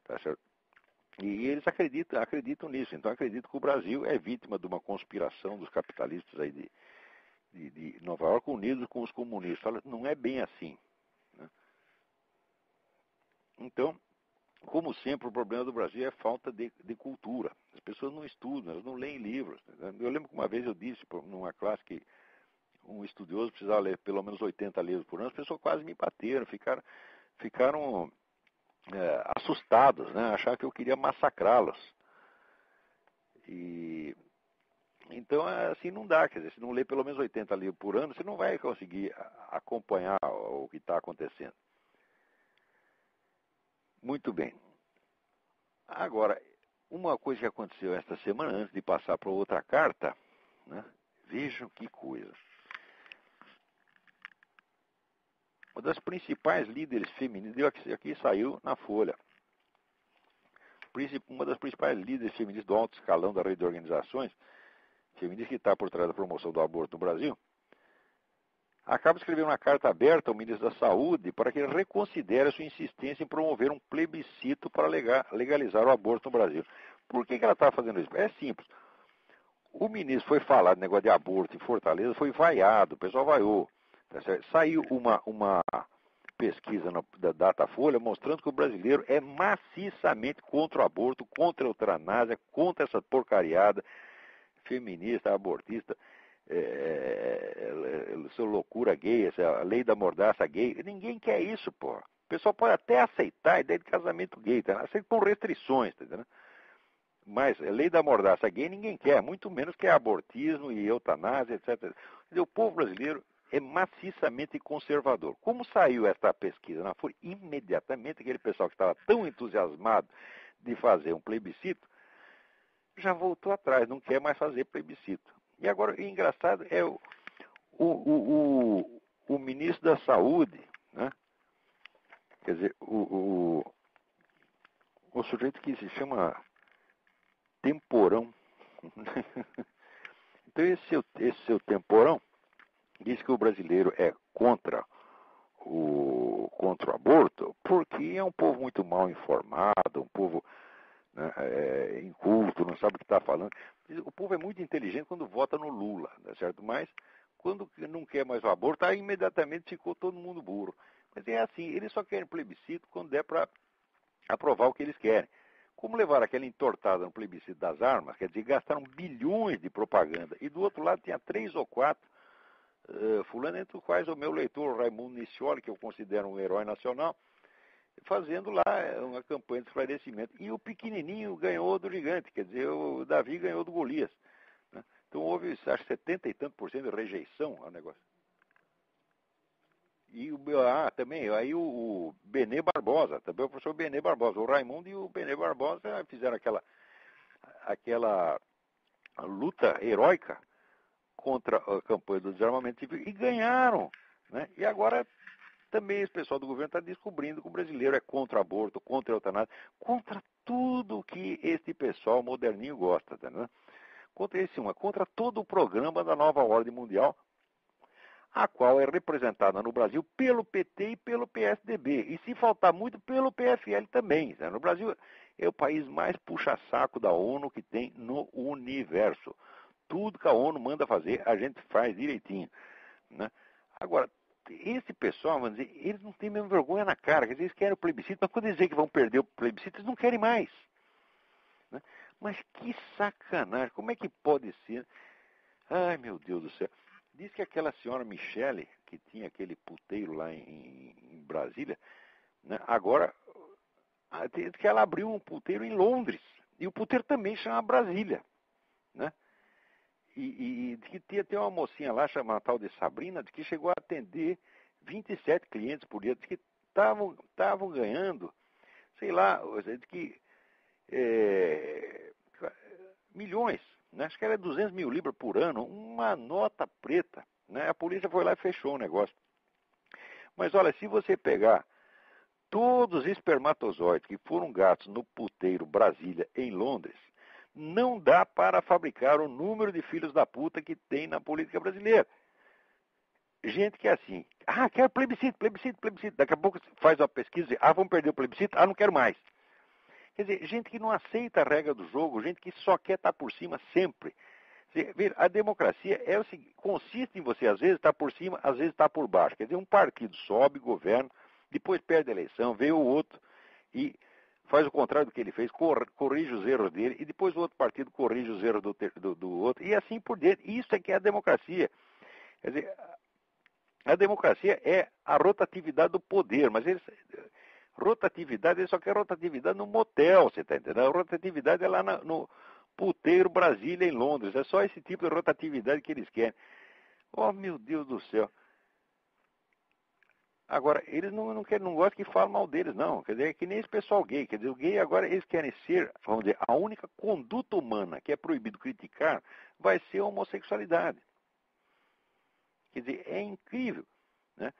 Tá certo? E eles acreditam nisso. Então acreditam que o Brasil é vítima de uma conspiração dos capitalistas aí de Nova York unidos com os comunistas. Olha, não é bem assim. Né? Então, como sempre, o problema do Brasil é a falta de cultura. As pessoas não estudam, elas não leem livros. Eu lembro que uma vez eu disse numa classe que um estudioso precisava ler pelo menos 80 livros por ano, as pessoas quase me bateram, ficaram assustados, né? Acharam que eu queria massacrá-los. E então, assim não dá, quer dizer, se não ler pelo menos 80 livros por ano, você não vai conseguir acompanhar o que está acontecendo. Muito bem. Agora, uma coisa que aconteceu esta semana, antes de passar para outra carta, né? Vejam que coisa. Uma das principais líderes feministas, aqui saiu na Folha, uma das principais líderes feministas do alto escalão da rede de organizações feministas que está por trás da promoção do aborto no Brasil, acaba de escrever uma carta aberta ao ministro da Saúde para que ele reconsidere a sua insistência em promover um plebiscito para legalizar o aborto no Brasil. Por que ela está fazendo isso? É simples. O ministro foi falar de negócio de aborto em Fortaleza, foi vaiado, o pessoal vaiou. Tá certo? Saiu uma pesquisa da Datafolha mostrando que o brasileiro é maciçamente contra o aborto, contra a eutanásia, contra essa porcariada feminista, abortista, sua loucura gay, essa lei da mordaça gay. Ninguém quer isso, pô. O pessoal pode até aceitar a ideia de casamento gay, tá? Aceita com restrições, tá entendendo? Mas a lei da mordaça gay ninguém quer, muito menos que abortismo e eutanásia, etc. O povo brasileiro é maciçamente conservador. Como saiu esta pesquisa na Folha, imediatamente aquele pessoal que estava tão entusiasmado de fazer um plebiscito, já voltou atrás, não quer mais fazer plebiscito. E agora, o engraçado é o ministro da Saúde, né? Quer dizer, o sujeito que se chama Temporão. Então, esse seu Temporão diz que o brasileiro é contra o aborto porque é um povo muito mal informado, um povo, né, inculto, não sabe o que está falando. O povo é muito inteligente quando vota no Lula, tá certo? Mas quando não quer mais o aborto, aí imediatamente ficou todo mundo burro. Mas é assim, eles só querem plebiscito quando der para aprovar o que eles querem. Como levar aquela entortada no plebiscito das armas, quer dizer, gastaram bilhões de propaganda. E do outro lado tinha 3 ou 4 fulano, entre os quais o meu leitor Raimundo Niscioli, que eu considero um herói nacional, fazendo lá uma campanha de esclarecimento. E o pequenininho ganhou do gigante, quer dizer, o Davi ganhou do Golias. Né? Então houve, acho, 70 e tanto por cento de rejeição ao negócio. E também, aí o Benê Barbosa, também o professor Benê Barbosa, o Raimundo e o Benê Barbosa fizeram aquela luta heróica contra a campanha do desarmamento civil e ganharam, né? E agora também esse pessoal do governo está descobrindo que o brasileiro é contra o aborto, contra a eutanásia, contra tudo que este pessoal moderninho gosta, tá, né? Contra todo o programa da nova ordem mundial, a qual é representada no Brasil pelo PT e pelo PSDB. E se faltar muito, pelo PFL também. Né? No Brasil é o país mais puxa-saco da ONU que tem no universo. Tudo que a ONU manda fazer, a gente faz direitinho. Né? Agora, esse pessoal, vamos dizer, eles não têm mesmo vergonha na cara. Quer dizer, eles querem o plebiscito, mas quando eles dizem que vão perder o plebiscito, eles não querem mais. Né? Mas que sacanagem, como é que pode ser? Ai, meu Deus do céu. Diz que aquela senhora Michele, que tinha aquele puteiro lá em Brasília, né, agora, diz que ela abriu um puteiro em Londres. E o puteiro também chama Brasília. Né? E diz que tinha uma mocinha lá, chamada tal de Sabrina, que chegou a atender 27 clientes por dia. Diz que estavam ganhando, sei lá, diz que milhões. Né? Acho que era 200 mil libras por ano, uma nota preta. Né? A polícia foi lá e fechou o negócio. Mas olha, se você pegar todos os espermatozoides que foram gastos no puteiro Brasília, em Londres, não dá para fabricar o número de filhos da puta que tem na política brasileira. Gente que é assim, quero plebiscito, plebiscito, plebiscito. Daqui a pouco faz uma pesquisa e vamos perder o plebiscito, não quero mais. Quer dizer, gente que não aceita a regra do jogo, gente que só quer estar por cima sempre. A democracia é o seguinte, consiste em você, às vezes, estar por cima, às vezes, estar por baixo. Quer dizer, um partido sobe, governa, depois perde a eleição, vem o outro e faz o contrário do que ele fez, corrige os erros dele, e depois o outro partido corrige os erros do outro, e assim por diante. Isso é que é a democracia. Quer dizer, a democracia é a rotatividade do poder, mas rotatividade, ele só quer rotatividade no motel, você está entendendo? A rotatividade é lá no puteiro Brasília, em Londres. É só esse tipo de rotatividade que eles querem. Oh, meu Deus do céu. Agora, eles não gostam que falem mal deles, não. Quer dizer, é que nem esse pessoal gay. Quer dizer, o gay agora, eles querem ser, vamos dizer, a única conduta humana que é proibido criticar vai ser a homossexualidade. Quer dizer, é incrível. Né?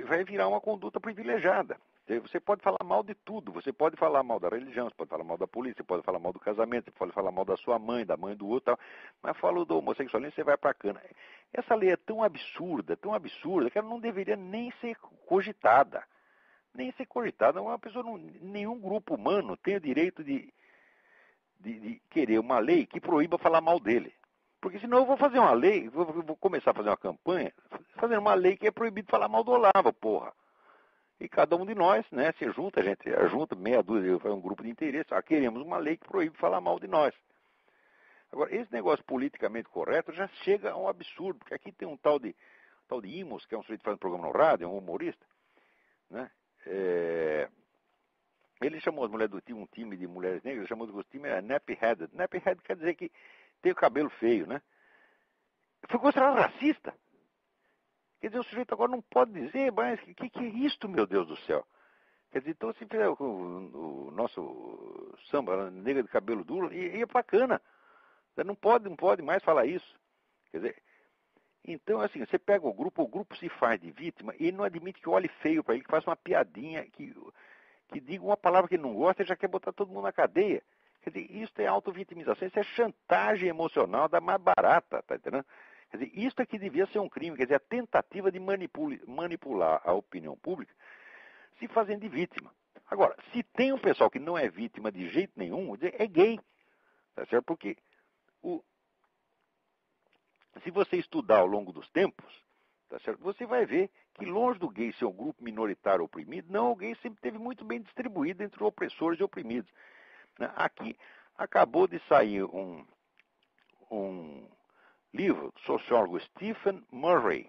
Vai virar uma conduta privilegiada. Você pode falar mal de tudo, você pode falar mal da religião, você pode falar mal da polícia, você pode falar mal do casamento, você pode falar mal da sua mãe, da mãe do outro, mas falou do homossexualismo, você vai pra cana. Essa lei é tão absurda, que ela não deveria nem ser cogitada. Nem ser cogitada. Uma pessoa, nenhum grupo humano tem o direito de querer uma lei que proíba falar mal dele. Porque senão eu vou fazer uma lei, vou começar a fazer uma campanha, fazendo uma lei que é proibido falar mal do Olavo, porra. E cada um de nós, né, se junta, a gente junta meia dúzia, faz um grupo de interesse, queremos uma lei que proíbe falar mal de nós. Agora, esse negócio politicamente correto já chega a um absurdo, porque aqui tem um tal de tal de Imos, que é um sujeito que faz um programa no rádio, é um humorista, né? Ele chamou as mulheres do time, um time de mulheres negras, chamou o time nappy-headed. Nappy-headed quer dizer que tem o cabelo feio, né? Foi considerado racista. Quer dizer, o sujeito agora não pode dizer, mas o que é isto, meu Deus do céu? Quer dizer, então se fizer o nosso samba, negra de cabelo duro, e é bacana. Você não pode mais falar isso. Quer dizer, então assim, você pega o grupo se faz de vítima e não admite que olhe feio para ele, que faça uma piadinha, que diga uma palavra que ele não gosta e já quer botar todo mundo na cadeia. Quer dizer, isso é auto-vitimização, isso é chantagem emocional da mais barata, tá entendendo? Quer dizer, isso é que devia ser um crime, quer dizer, a tentativa de manipular a opinião pública se fazendo de vítima. Agora, se tem um pessoal que não é vítima de jeito nenhum, é gay, tá certo? Porque se você estudar ao longo dos tempos, tá certo? Você vai ver que longe do gay ser um grupo minoritário oprimido, não, o gay sempre esteve muito bem distribuído entre opressores e oprimidos. Aqui acabou de sair um livro do sociólogo Stephen Murray.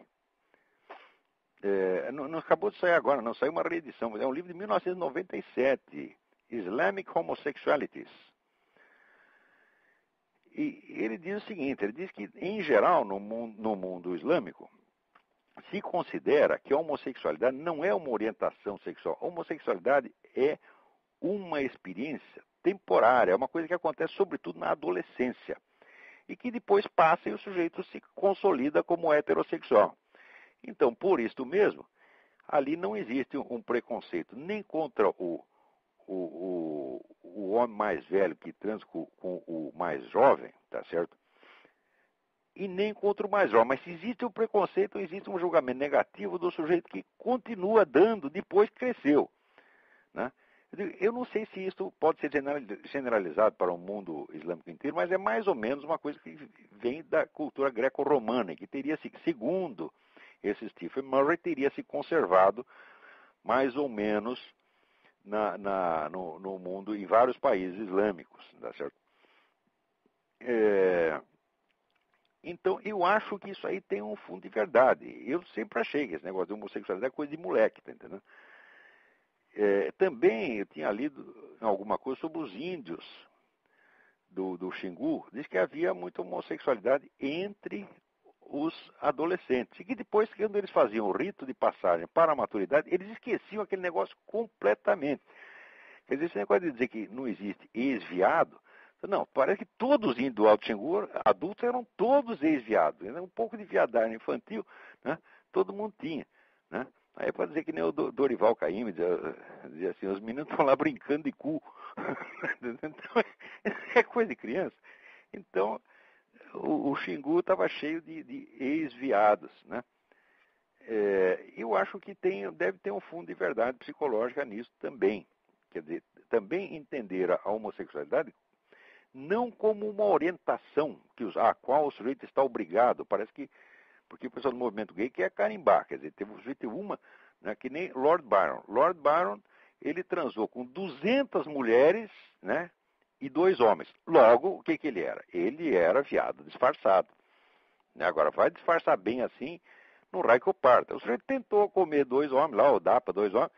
Não acabou de sair agora, não, saiu uma reedição, mas é um livro de 1997, Islamic Homosexualities. E ele diz o seguinte, ele diz que, em geral, no mundo islâmico, se considera que a homossexualidade não é uma orientação sexual. A homossexualidade é uma experiência temporária, é uma coisa que acontece sobretudo na adolescência. E que depois passa e o sujeito se consolida como heterossexual. Então, por isso mesmo, ali não existe um preconceito nem contra o homem mais velho que transa com o mais jovem, tá certo? E nem contra o mais jovem. Mas se existe um preconceito, existe um julgamento negativo do sujeito que continua dando depois que cresceu, né? Eu não sei se isso pode ser generalizado para o mundo islâmico inteiro, mas é mais ou menos uma coisa que vem da cultura greco-romana, que teria, segundo esse Stephen Murray, teria se conservado mais ou menos no mundo, em vários países islâmicos, tá certo? Então, eu acho que isso aí tem um fundo de verdade. Eu sempre achei que esse negócio de homossexualidade é coisa de moleque, tá entendendo? Também eu tinha lido alguma coisa sobre os índios do Xingu, diz que havia muita homossexualidade entre os adolescentes. E que depois, quando eles faziam o rito de passagem para a maturidade, eles esqueciam aquele negócio completamente. Quer dizer, esse negócio de dizer que não existe ex-viado, não, parece que todos os índios do Alto Xingu, adultos, eram todos ex-viados. Um pouco de viadagem infantil, né? Todo mundo tinha, né? Aí pode dizer que nem o Dorival Caymmi dizia assim, os meninos estão lá brincando de cu. Então, é coisa de criança. Então, o Xingu estava cheio de ex-viados, né? Eu acho que deve ter um fundo de verdade psicológica nisso também. Quer dizer, também entender a homossexualidade não como uma orientação a qual o sujeito está obrigado. Parece que, porque o pessoal do movimento gay quer carimbar, quer dizer, teve uma, né, que nem Lord Byron. Lord Byron, ele transou com 200 mulheres, né, e 2 homens. Logo, o que ele era? Ele era viado disfarçado. Agora, vai disfarçar bem assim, no raio que eu parto. O sujeito tentou comer 2 homens, lá, ou dá para 2 homens,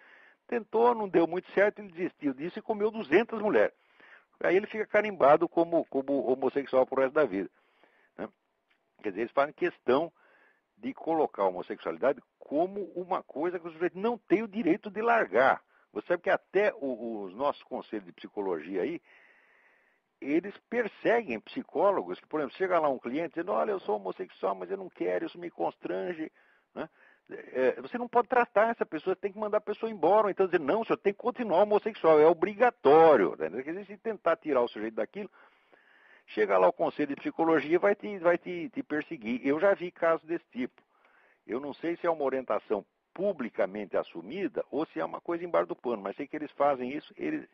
tentou, não deu muito certo, ele desistiu disso e comeu 200 mulheres. Aí ele fica carimbado como homossexual pro resto da vida, né? Quer dizer, eles fazem questão de colocar a homossexualidade como uma coisa que o sujeito não tem o direito de largar. Você sabe que até os nossos conselhos de psicologia aí, eles perseguem psicólogos que, por exemplo, chega lá um cliente dizendo, olha, eu sou homossexual, mas eu não quero, isso me constrange, né? Você não pode tratar essa pessoa, você tem que mandar a pessoa embora. Ou então dizer, não, o senhor tem que continuar homossexual, é obrigatório. Né? Quer dizer, se tentar tirar o sujeito daquilo, chega lá o conselho de psicologia e vai te perseguir. Eu já vi casos desse tipo. Eu não sei se é uma orientação publicamente assumida ou se é uma coisa embaixo do pano, mas sei que eles fazem isso, eles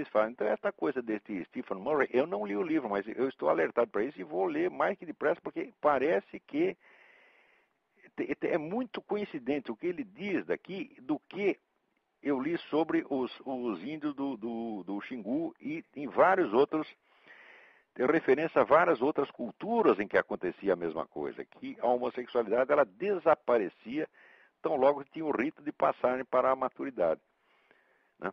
fazem. Então, essa coisa desse Stephen Murray, eu não li o livro, mas eu estou alertado para isso e vou ler mais que depressa, porque parece que é muito coincidente o que ele diz daqui do que eu li sobre os índios do Xingu e em vários outros tem referência a várias outras culturas em que acontecia a mesma coisa, que a homossexualidade ela desaparecia tão logo que tinha o rito de passagem para a maturidade. Né?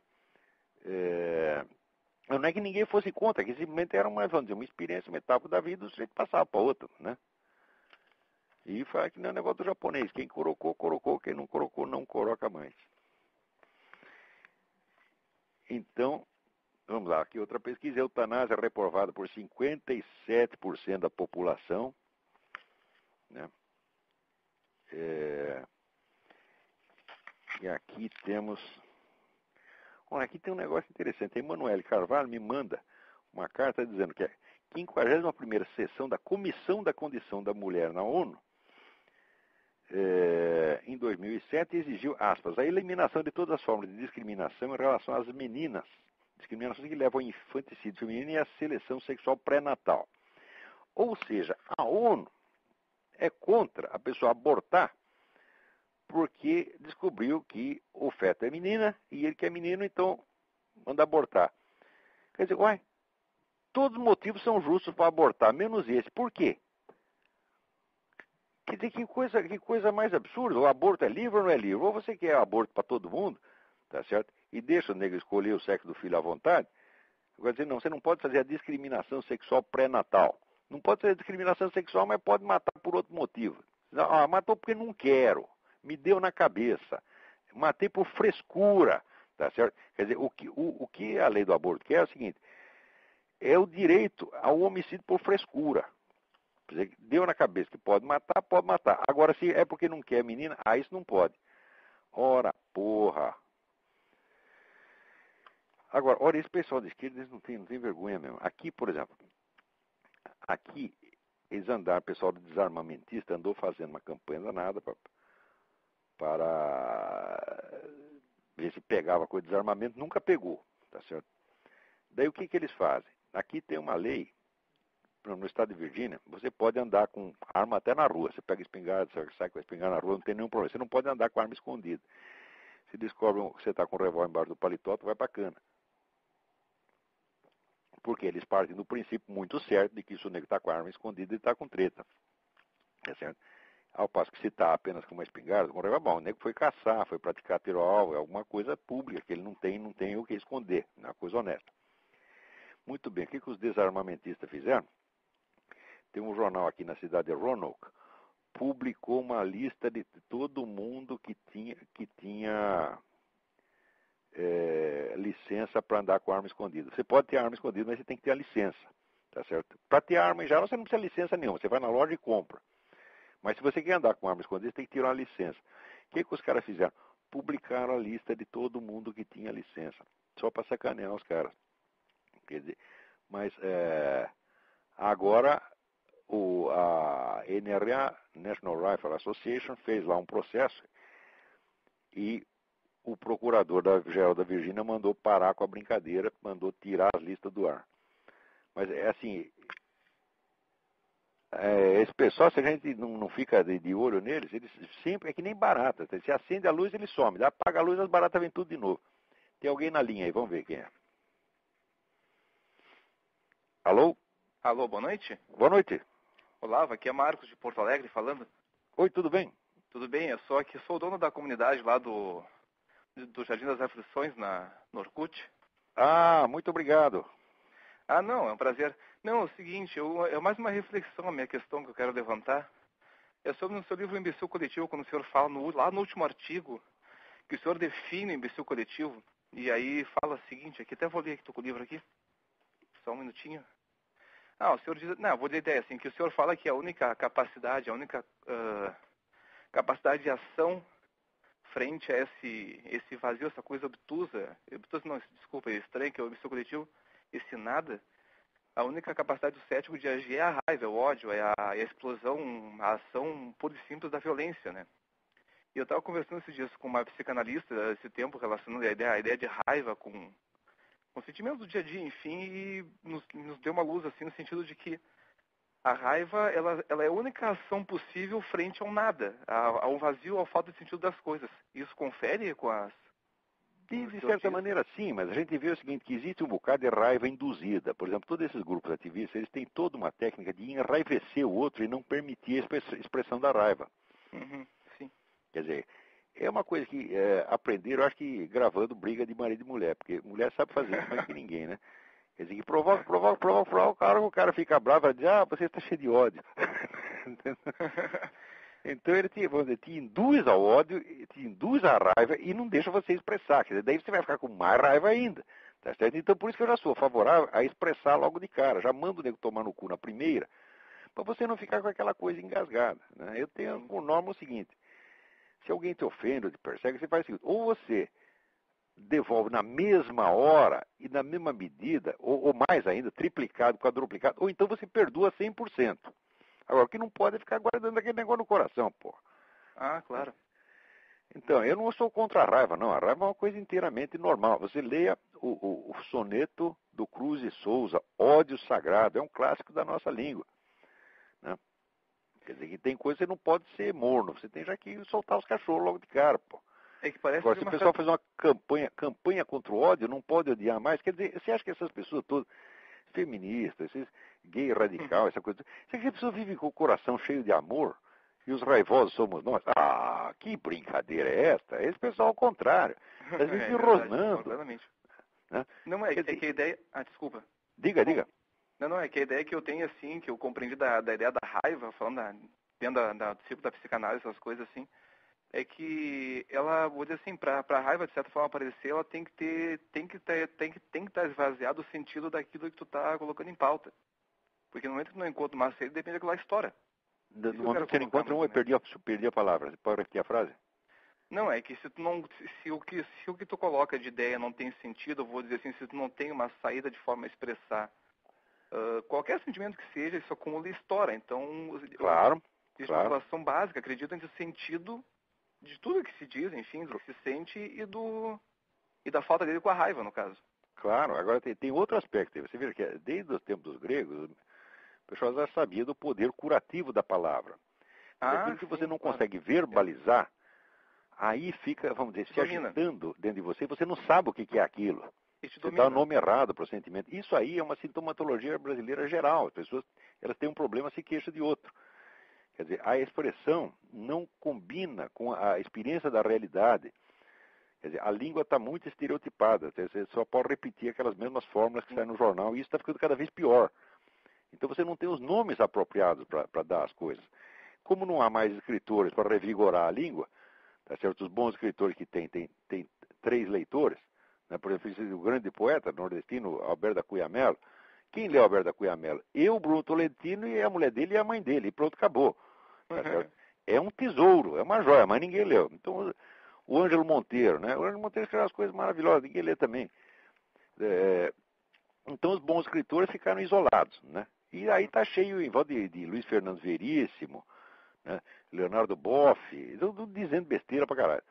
Não é que ninguém fosse contra, que simplesmente era vamos dizer, uma experiência, uma etapa da vida, o sujeito passava para outra. Né? E foi que nem o negócio do japonês, quem colocou, colocou, quem não colocou, não coloca mais. Então, vamos lá, aqui outra pesquisa, a eutanásia é reprovada por 57% da população. Né? E aqui temos... Olha, aqui tem um negócio interessante. A Emanuele Carvalho me manda uma carta dizendo que a 51ª sessão da Comissão da Condição da Mulher na ONU, em 2007, exigiu, aspas, a eliminação de todas as formas de discriminação em relação às meninas, discriminações que levam ao infanticídio feminino e à seleção sexual pré-natal. Ou seja, a ONU é contra a pessoa abortar porque descobriu que o feto é menina e ele que é menino, então manda abortar. Quer dizer, uai, todos os motivos são justos para abortar, menos esse. Por quê? Quer dizer, que coisa mais absurda. O aborto é livre ou não é livre? Ou você quer aborto para todo mundo, tá certo? E deixa o negro escolher o sexo do filho à vontade. Quer dizer, não, você não pode fazer a discriminação sexual pré-natal. Não pode fazer a discriminação sexual, mas pode matar por outro motivo. Ah, matou porque não quero. Me deu na cabeça. Matei por frescura, tá certo? Quer dizer, o que a lei do aborto quer é o seguinte, é o direito ao homicídio por frescura. Quer dizer, deu na cabeça que pode matar, pode matar. Agora, se é porque não quer menina, isso não pode. Ora, porra. Agora, olha, esse pessoal de esquerda, eles não tem vergonha mesmo. Aqui, por exemplo, aqui, eles andaram, o pessoal do desarmamentista andou fazendo uma campanha danada para ver se pegava coisa de desarmamento, nunca pegou, tá certo? Daí o que eles fazem? Aqui tem uma lei, no estado de Virgínia, você pode andar com arma até na rua. Você pega espingarda, você sai com a espingarda na rua, não tem nenhum problema. Você não pode andar com arma escondida. Se descobrem que você está com um revólver embaixo do paletó, tu vai para cana. Porque eles partem do princípio muito certo de que se o negro está com a arma escondida, ele está com treta. É certo? Ao passo que se está apenas com uma espingarda, com um revólver, bom, o negro foi caçar, foi praticar tiro ao alvo, é alguma coisa pública, que ele não tem o que esconder, é uma coisa honesta. Muito bem, o que os desarmamentistas fizeram? Tem um jornal aqui na cidade de Roanoke, publicou uma lista de todo mundo que tinha licença para andar com arma escondida. Você pode ter arma escondida, mas você tem que ter a licença, tá certo? Para ter arma em geral, você não precisa de licença nenhuma, você vai na loja e compra. Mas se você quer andar com arma escondida, você tem que tirar uma licença. O que os caras fizeram? Publicaram a lista de todo mundo que tinha licença, só para sacanear os caras. Quer dizer, mas agora a NRA, National Rifle Association, fez lá um processo e o procurador geral da Virgínia mandou parar com a brincadeira, mandou tirar as listas do ar. Mas é assim, esse pessoal, se a gente não fica de olho neles, eles sempre é que nem barata. Se acende a luz, ele some. Apaga a luz, as baratas vêm tudo de novo. Tem alguém na linha aí, vamos ver quem é. Alô? Alô, boa noite. Boa noite. Olá, aqui é Marcos de Porto Alegre falando. Oi, tudo bem? Tudo bem, eu sou o dono da comunidade lá do Jardim das Aflições, no Orkut. Ah, muito obrigado. Ah, não, é um prazer. Não, é o seguinte, é mais uma reflexão, a minha questão que eu quero levantar. É sobre no seu livro Imbecil Coletivo, quando o senhor fala lá no último artigo, que o senhor define o imbecil coletivo, e aí fala o seguinte, aqui até vou ler aqui, tô com o livro aqui, só um minutinho. O senhor diz, não, vou dizer assim, que o senhor fala que a única capacidade, capacidade de ação frente a esse vazio, essa coisa obtusa não, desculpa, estranho, que é o imbecil coletivo, esse nada, a única capacidade do cético de agir é a raiva, é o ódio, é a explosão, a ação pura e simples da violência, né? E eu estava conversando esses dias com uma psicanalista, esse tempo, relacionando a ideia de raiva com sentimentos do dia a dia, enfim, e nos deu uma luz, assim, no sentido de que a raiva, ela é a única ação possível frente ao nada, ao vazio, ao falta de sentido das coisas. Isso confere com De certa maneira, sim, mas a gente vê o seguinte, que existe um bocado de raiva induzida. Por exemplo, todos esses grupos ativistas, eles têm toda uma técnica de enraivecer o outro e não permitir a expressão da raiva. Uhum, sim. Quer dizer, é uma coisa que aprenderam, eu acho que gravando briga de marido e mulher, porque mulher sabe fazer isso mais que ninguém, né? Quer dizer, que provoca, o cara fica bravo e diz, você está cheio de ódio. Então ele te induz ao ódio, te induz à raiva e não deixa você expressar. Quer dizer, daí você vai ficar com mais raiva ainda. Tá certo? Então por isso que eu já sou favorável a expressar logo de cara. Já mando o nego tomar no cu na primeira, para você não ficar com aquela coisa engasgada. Né? Eu tenho por norma o seguinte, se alguém te ofende ou te persegue, você faz o seguinte, ou você devolve na mesma hora e na mesma medida, ou mais ainda, triplicado, quadruplicado, ou então você perdoa 100%. Agora, o que não pode é ficar guardando aquele negócio no coração, pô. Ah, claro. Então, eu não sou contra a raiva, não. A raiva é uma coisa inteiramente normal. Você leia o soneto do Cruz e Souza, Ódio Sagrado, é um clássico da nossa língua. Né? Quer dizer, que tem coisa que você não pode ser morno, você tem já que soltar os cachorros logo de cara, pô. É que parece Agora, se o pessoal faz uma campanha contra o ódio, não pode odiar mais, quer dizer, você acha que essas pessoas todas, feministas, esses gay radical, essa coisa, você acha que a pessoa vive com o coração cheio de amor e os raivosos somos nós? Ah, que brincadeira é esta? Esse pessoal ao contrário, às vezes rosnando. Né? Não, é que a ideia... desculpa. Diga. Não, é que a ideia que eu tenho, assim, que eu compreendi da ideia da raiva, falando dentro do ciclo da psicanálise, essas coisas assim, é que ela, vou dizer assim, para a raiva de certa forma aparecer, ela tem que estar esvaziado o sentido daquilo que tu tá colocando em pauta. Porque no momento que tu não encontra uma saída, depende daquela história. No momento que você não encontra eu perdi a palavra. Você pode repetir a frase? Não, é que se o que tu coloca de ideia não tem sentido, eu vou dizer assim, se tu não tem uma saída de forma a expressar qualquer sentimento que seja, isso acumula e estoura. Então, claro. Existe uma relação básica, acredito, entre o sentido de tudo que se diz, enfim, do que se sente e da falta dele com a raiva, no caso. Claro, agora tem outro aspecto. Você vê que desde os tempos dos gregos, o pessoal já sabia do poder curativo da palavra. Aquilo que você não consegue verbalizar, aí fica, vamos dizer, se agitando dentro de você, você não sabe o que é aquilo. Você dá o nome errado para o sentimento. Isso aí é uma sintomatologia brasileira geral. As pessoas elas têm um problema, se queixam de outro. Quer dizer, a expressão não combina com a experiência da realidade. Quer dizer, a língua está muito estereotipada. Você só pode repetir aquelas mesmas fórmulas que saem no jornal e isso está ficando cada vez pior. Então você não tem os nomes apropriados para dar as coisas. Como não há mais escritores para revigorar a língua, tá certo? Os bons escritores que tem 3 leitores, né? Por exemplo, o grande poeta nordestino Alberto da Cunha Mello. Quem leu Alberto da Cunha Mello? Eu, Bruno Tolentino, e a mulher dele e a mãe dele. E pronto, acabou. Tá certo? É um tesouro, é uma joia, mas ninguém leu. Então, o Ângelo Monteiro, né? O Ângelo Monteiro escreveu as coisas maravilhosas, ninguém lê também. Então, os bons escritores ficaram isolados, né? E aí está cheio em volta de Luiz Fernando Veríssimo, né? Leonardo Boff, dizendo besteira pra caralho.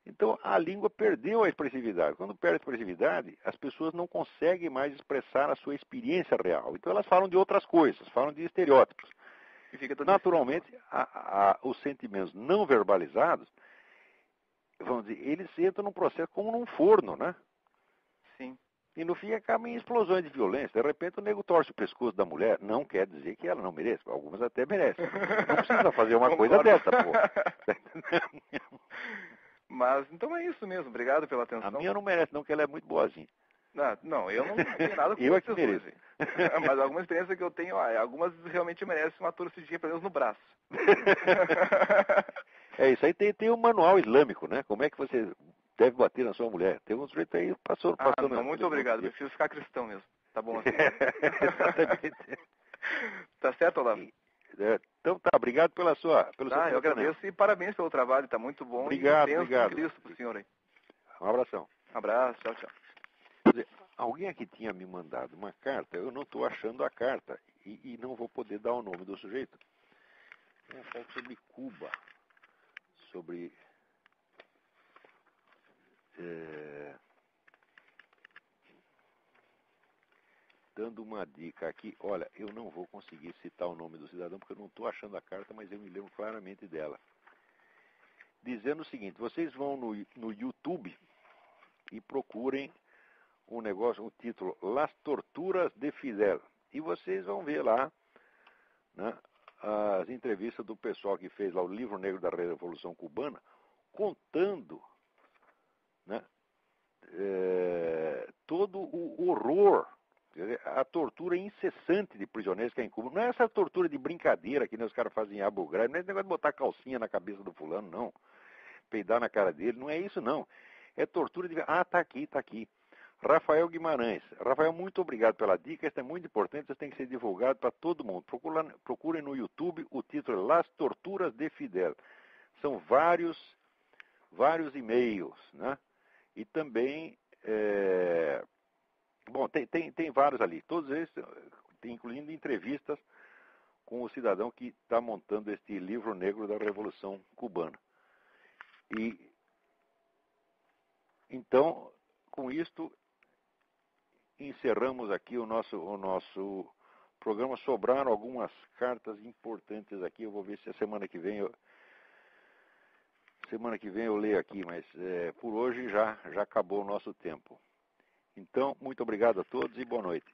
Então, a língua perdeu a expressividade. Quando perde a expressividade, as pessoas não conseguem mais expressar a sua experiência real. Então, elas falam de outras coisas, falam de estereótipos. Naturalmente, os sentimentos não verbalizados, vamos dizer, eles entram num processo como num forno, né? Sim. E no fim acaba em explosões de violência. De repente o nego torce o pescoço da mulher. Não quer dizer que ela não mereça. Algumas até merecem. Não precisa fazer uma coisa dessa, pô. Mas, então é isso mesmo. Obrigado pela atenção. A minha não merece, não, que ela é muito boazinha. Não, eu não tenho nada com eu é que mereço. Mas alguma experiência que eu tenho, algumas realmente merecem uma torcidinha, pelo menos no braço. Isso aí tem um manual islâmico, né? Como é que você deve bater na sua mulher. Tem um sujeito aí passou não, muito obrigado. Prefiro ficar cristão mesmo. Tá bom assim. Exatamente. Tá certo, Olavo? Então tá, obrigado pelo seu eu agradeço e parabéns pelo trabalho, tá muito bom. Obrigado, e obrigado. Em Cristo pro senhor aí. Um abração. Abraço, tchau. Alguém aqui tinha me mandado uma carta, eu não estou achando a carta e não vou poder dar o nome do sujeito. É um pouco sobre Cuba, sobre dando uma dica aqui. Olha, eu não vou conseguir citar o nome do cidadão porque eu não estou achando a carta, mas eu me lembro claramente dela. Dizendo o seguinte, vocês vão no YouTube e procurem o título Las Torturas de Fidel. E vocês vão ver lá, né, as entrevistas do pessoal que fez lá o Livro Negro da Revolução Cubana, contando, né, todo o horror, a tortura incessante de prisioneiros que é em Cuba. Não é essa tortura de brincadeira que nem os caras fazem em Abu Ghraib, não é esse negócio de botar calcinha na cabeça do fulano, não. Peidar na cara dele, não é isso, não. É tortura de... tá aqui, tá aqui. Rafael Guimarães. Rafael, muito obrigado pela dica, isso é muito importante, isso tem que ser divulgado para todo mundo. Procurem no YouTube, o título é Las Torturas de Fidel. São vários e-mails, né? E também, bom, tem vários ali, todos eles, incluindo entrevistas com o cidadão que está montando este livro negro da Revolução Cubana. E, então, com isto, encerramos aqui o nosso programa. Sobraram algumas cartas importantes aqui, eu vou ver se a semana que vem eu leio aqui, mas por hoje já acabou o nosso tempo. Então, muito obrigado a todos e boa noite.